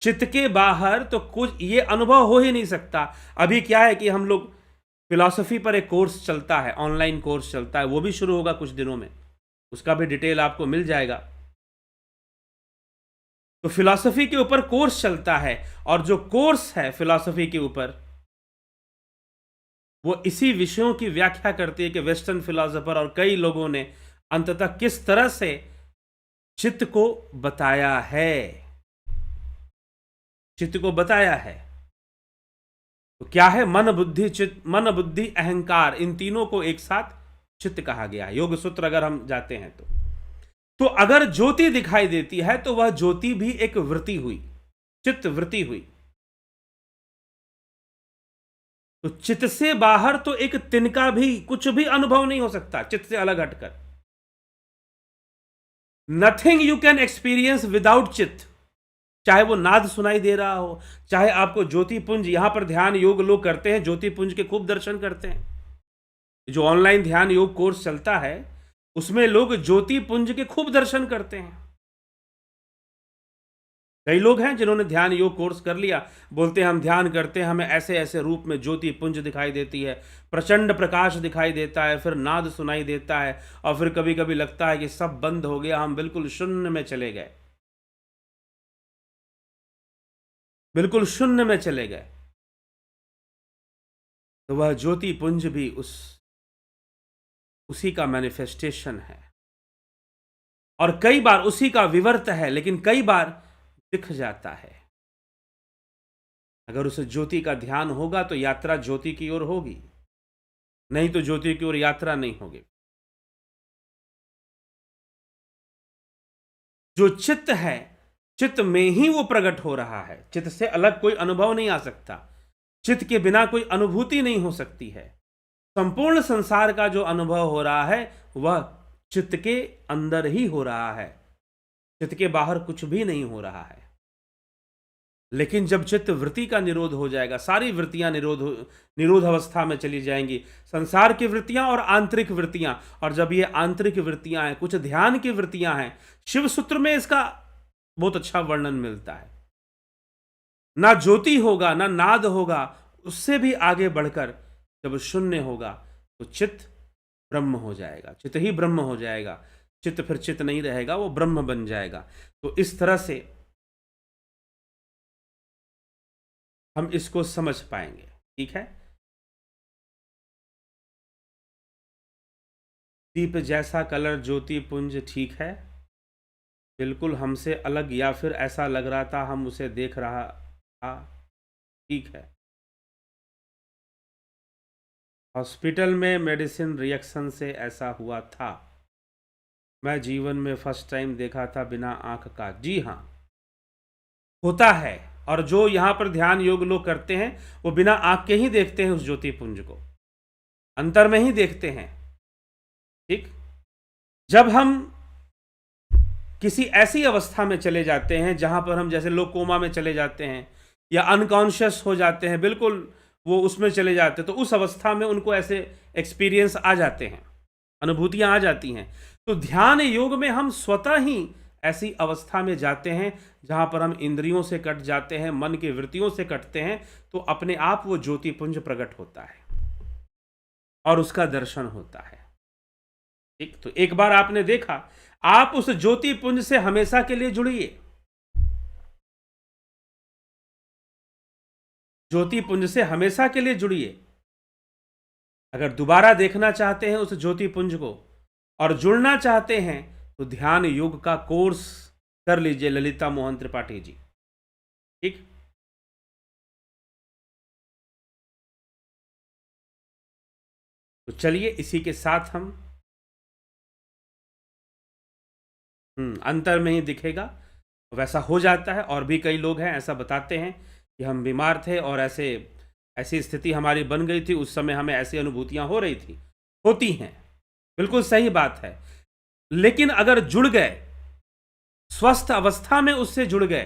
चित्त के बाहर तो कुछ ये अनुभव हो ही नहीं सकता। अभी क्या है कि हम लोग फिलॉसफी पर एक कोर्स चलता है, ऑनलाइन कोर्स चलता है, वो भी शुरू होगा कुछ दिनों में, उसका भी डिटेल आपको मिल जाएगा। तो फिलॉसफी के ऊपर कोर्स चलता है, और जो कोर्स है फिलॉसफी के ऊपर वो इसी विषयों की व्याख्या करती है कि वेस्टर्न फिलॉसफर और कई लोगों ने अंततः किस तरह से चित्त को बताया है, चित्त को बताया है। तो क्या है? मन बुद्धि चित्त, मन बुद्धि अहंकार, इन तीनों को एक साथ चित्त कहा गया है। योग सूत्र अगर हम जाते हैं तो अगर ज्योति दिखाई देती है तो वह ज्योति भी एक वृत्ति हुई, चित्त वृत्ति हुई। तो चित्त से बाहर तो एक तिनका भी, कुछ भी अनुभव नहीं हो सकता चित्त से अलग हटकर। Nothing you can experience without चित्त। चाहे वो नाद सुनाई दे रहा हो, चाहे आपको ज्योति पुंज, यहां पर ध्यान योग लोग करते हैं, ज्योति पुंज के खूब दर्शन करते हैं। जो ऑनलाइन ध्यान योग कोर्स चलता है उसमें लोग ज्योति पुंज के खूब दर्शन करते हैं। कई लोग हैं जिन्होंने ध्यान योग कोर्स कर लिया, बोलते हैं हम ध्यान करते हैं, हमें ऐसे ऐसे रूप में ज्योति पुंज दिखाई देती है, प्रचंड प्रकाश दिखाई देता है, फिर नाद सुनाई देता है, और फिर कभी कभी लगता है कि सब बंद हो गया, हम बिल्कुल शून्य में चले गए, बिल्कुल शून्य में चले गए। तो वह ज्योति पुंज भी उसी का मैनिफेस्टेशन है। और कई बार उसी का विवर्त है, लेकिन कई बार दिख जाता है। अगर उस ज्योति का ध्यान होगा तो यात्रा ज्योति की ओर होगी, नहीं तो ज्योति की ओर यात्रा नहीं होगी। जो चित्त है, चित्त में ही वो प्रकट हो रहा है। चित्त से अलग कोई अनुभव नहीं आ सकता, चित्त के बिना कोई अनुभूति नहीं हो सकती है। संपूर्ण संसार का जो अनुभव हो रहा है वह चित्त के अंदर ही हो रहा है, चित्त के बाहर कुछ भी नहीं हो रहा है। लेकिन जब चित्त वृत्ति का निरोध हो जाएगा, सारी वृत्तियां निरोध अवस्था में चली जाएंगी, संसार की वृत्तियां और आंतरिक वृत्तियां। और जब ये आंतरिक वृत्तियां हैं, कुछ ध्यान की वृत्तियां हैं, शिव सूत्र में इसका बहुत अच्छा वर्णन मिलता है। ना ज्योति होगा, ना नाद होगा, उससे भी आगे बढ़कर जब शून्य होगा तो चित्त ब्रह्म हो जाएगा, चित्त ही ब्रह्म हो जाएगा। चित्त फिर चित्त नहीं रहेगा, वो ब्रह्म बन जाएगा। तो इस तरह से हम इसको समझ पाएंगे। ठीक है, दीप जैसा कलर ज्योति पुंज, ठीक है, बिल्कुल हमसे अलग, या फिर ऐसा लग रहा था हम उसे देख रहा था, ठीक है। हॉस्पिटल में मेडिसिन रिएक्शन से ऐसा हुआ था, मैं जीवन में फर्स्ट टाइम देखा था बिना आंख का। जी हाँ, होता है। और जो यहाँ पर ध्यान योग लोग करते हैं वो बिना आंख के ही देखते हैं उस ज्योति पुंज को, अंतर में ही देखते हैं। ठीक, जब हम किसी ऐसी अवस्था में चले जाते हैं जहां पर हम, जैसे लोग कोमा में चले जाते हैं या अनकॉन्शियस हो जाते हैं, बिल्कुल वो उसमें चले जाते हैं, तो उस अवस्था में उनको ऐसे एक्सपीरियंस आ जाते हैं, अनुभूतियां आ जाती हैं। तो ध्यान योग में हम स्वतः ही ऐसी अवस्था में जाते हैं जहां पर हम इंद्रियों से कट जाते हैं, मन की वृत्तियों से कटते हैं, तो अपने आप वो ज्योतिपुंज प्रकट होता है और उसका दर्शन होता है। ठीक, तो एक बार आपने देखा, आप उस ज्योतिपुंज से हमेशा के लिए जुड़िए, ज्योतिपुंज से हमेशा के लिए जुड़िए। अगर दोबारा देखना चाहते हैं उस ज्योतिपुंज को और जुड़ना चाहते हैं तो ध्यान योग का कोर्स कर लीजिए ललिता मोहन त्रिपाठी जी। ठीक, तो चलिए इसी के साथ हम अंतर में ही दिखेगा, वैसा हो जाता है। और भी कई लोग हैं ऐसा बताते हैं कि हम बीमार थे और ऐसी स्थिति हमारी बन गई थी, उस समय हमें ऐसी अनुभूतियां हो रही थी, होती हैं, बिल्कुल सही बात है। लेकिन अगर जुड़ गए, स्वस्थ अवस्था में उससे जुड़ गए,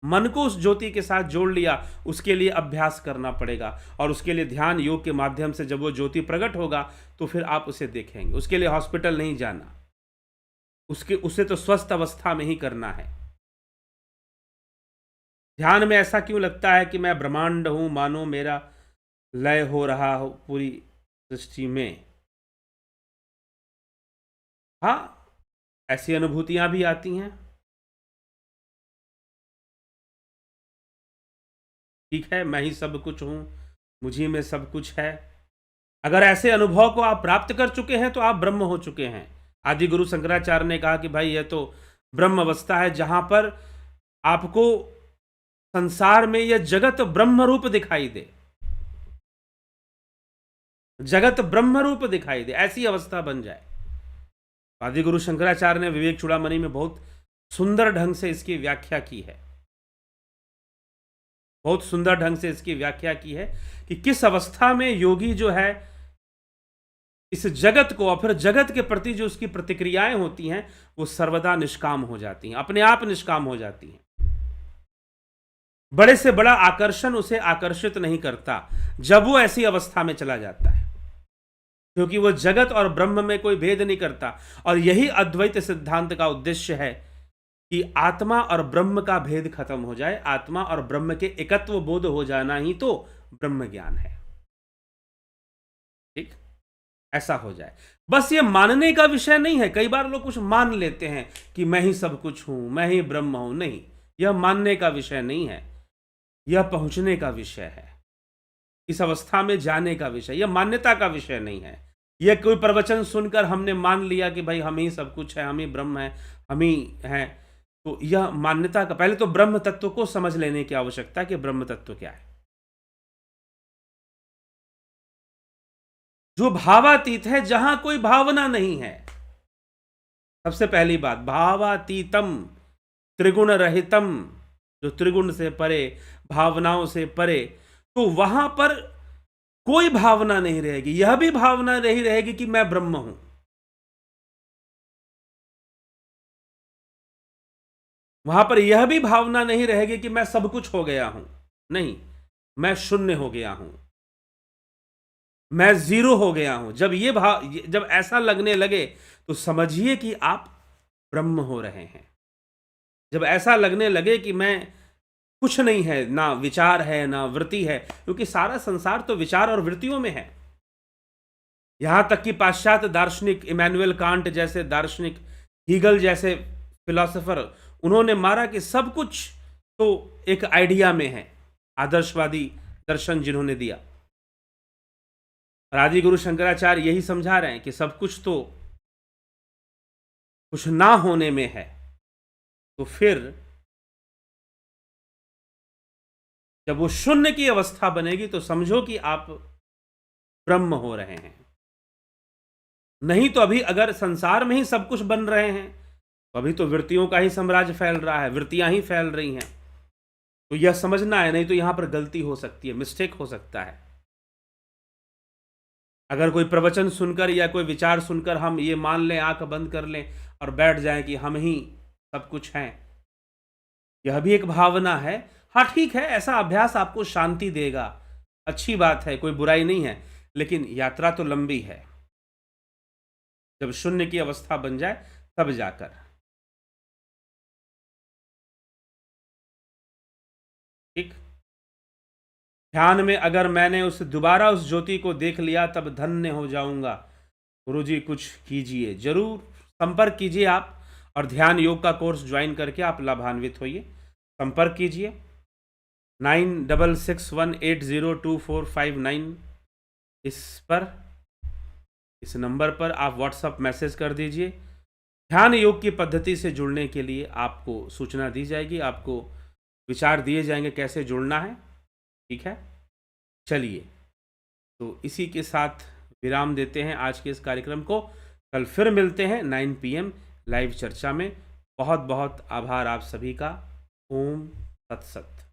मन को उस ज्योति के साथ जोड़ लिया, उसके लिए अभ्यास करना पड़ेगा। और उसके लिए ध्यान योग के माध्यम से जब वो ज्योति प्रकट होगा तो फिर आप उसे देखेंगे। उसके लिए हॉस्पिटल नहीं जाना, उसे तो स्वस्थ अवस्था में ही करना है। ध्यान में ऐसा क्यों लगता है कि मैं ब्रह्मांड हूं, मानो मेरा लय हो रहा हो पूरी सृष्टि में? हाँ, ऐसी अनुभूतियां भी आती हैं। ठीक है, मैं ही सब कुछ हूं, मुझी में सब कुछ है। अगर ऐसे अनुभव को आप प्राप्त कर चुके हैं तो आप ब्रह्म हो चुके हैं। आदि गुरु शंकराचार्य ने कहा कि भाई यह तो ब्रह्म अवस्था है जहां पर आपको संसार में यह जगत ब्रह्म रूप दिखाई दे, जगत ब्रह्म रूप दिखाई दे, ऐसी अवस्था बन जाए। आदि गुरु शंकराचार्य ने विवेक चूड़ामणि में बहुत सुंदर ढंग से इसकी व्याख्या की है, बहुत सुंदर ढंग से इसकी व्याख्या की है कि किस अवस्था में योगी जो है इस जगत को और फिर जगत के प्रति जो उसकी प्रतिक्रियाएं होती हैं वो सर्वदा निष्काम हो जाती हैं, अपने आप निष्काम हो जाती हैं। बड़े से बड़ा आकर्षण उसे आकर्षित नहीं करता जब वो ऐसी अवस्था में चला जाता है, क्योंकि वो जगत और ब्रह्म में कोई भेद नहीं करता। और यही अद्वैत सिद्धांत का उद्देश्य है कि आत्मा और ब्रह्म का भेद खत्म हो जाए, आत्मा और ब्रह्म के एकत्व बोध हो जाना ही तो ब्रह्म ज्ञान है। ठीक, ऐसा हो जाए। बस ये मानने का विषय नहीं है। कई बार लोग कुछ मान लेते हैं कि मैं ही सब कुछ हूं, मैं ही ब्रह्म हूं। नहीं, यह मानने का विषय नहीं है, यह पहुंचने का विषय है, इस अवस्था में जाने का विषय। यह मान्यता का विषय नहीं है। यह कोई प्रवचन सुनकर हमने मान लिया कि भाई हम ही सब कुछ है, हम ही ब्रह्म है, हम ही हैं। तो यह मान्यता का पहले तो ब्रह्म तत्व को समझ लेने की आवश्यकता है कि ब्रह्म तत्व क्या है। जो भावातीत है, जहां कोई भावना नहीं है। सबसे पहली बात, भावातीतम, त्रिगुण रहितम, जो त्रिगुण से परे, भावनाओं से परे, तो वहां पर कोई भावना नहीं रहेगी। यह भी भावना नहीं रहेगी कि मैं ब्रह्म हूं। वहां पर यह भी भावना नहीं रहेगी कि मैं सब कुछ हो गया हूं। नहीं, मैं शून्य हो गया हूं, मैं जीरो हो गया हूं। जब ऐसा लगने लगे तो समझिए कि आप ब्रह्म हो रहे हैं। जब ऐसा लगने लगे कि मैं कुछ नहीं है, ना विचार है ना वृत्ति है, क्योंकि सारा संसार तो विचार और वृत्तियों में है। यहां तक कि पाश्चात्य दार्शनिक इमैनुअल कांट जैसे दार्शनिक, हीगल जैसे फिलोसोफर, उन्होंने मारा कि सब कुछ तो एक आइडिया में है। आदर्शवादी दर्शन जिन्होंने दिया, और आदि गुरु शंकराचार्य यही समझा रहे हैं कि सब कुछ तो कुछ ना होने में है। तो फिर जब वो शून्य की अवस्था बनेगी तो समझो कि आप ब्रह्म हो रहे हैं। नहीं तो अभी अगर संसार में ही सब कुछ बन रहे हैं तो अभी तो वृत्तियों का ही साम्राज्य फैल रहा है, वृत्तियां ही फैल रही हैं। तो यह समझना है, नहीं तो यहां पर गलती हो सकती है, मिस्टेक हो सकता है। अगर कोई प्रवचन सुनकर या कोई विचार सुनकर हम ये मान लें, आंख बंद कर लें और बैठ जाएं कि हम ही सब कुछ हैं, यह भी एक भावना है। हाँ ठीक है, ऐसा अभ्यास आपको शांति देगा, अच्छी बात है, कोई बुराई नहीं है, लेकिन यात्रा तो लंबी है। जब शून्य की अवस्था बन जाए तब जाकर। ठीक, ध्यान में अगर मैंने दोबारा उस ज्योति को देख लिया तब धन्य हो जाऊंगा। गुरुजी कुछ कीजिए, जरूर संपर्क कीजिए आप, और ध्यान योग का कोर्स ज्वाइन करके आप लाभान्वित होइए। संपर्क कीजिए 9661802459 इस नंबर पर आप व्हाट्सअप मैसेज कर दीजिए। ध्यान योग की पद्धति से जुड़ने के लिए आपको सूचना दी जाएगी, आपको विचार दिए जाएंगे कैसे जुड़ना है। ठीक है, चलिए, तो इसी के साथ विराम देते हैं आज के इस कार्यक्रम को। कल फिर मिलते हैं 9 PM लाइव चर्चा में। बहुत बहुत आभार आप सभी का। ओम तत्सत।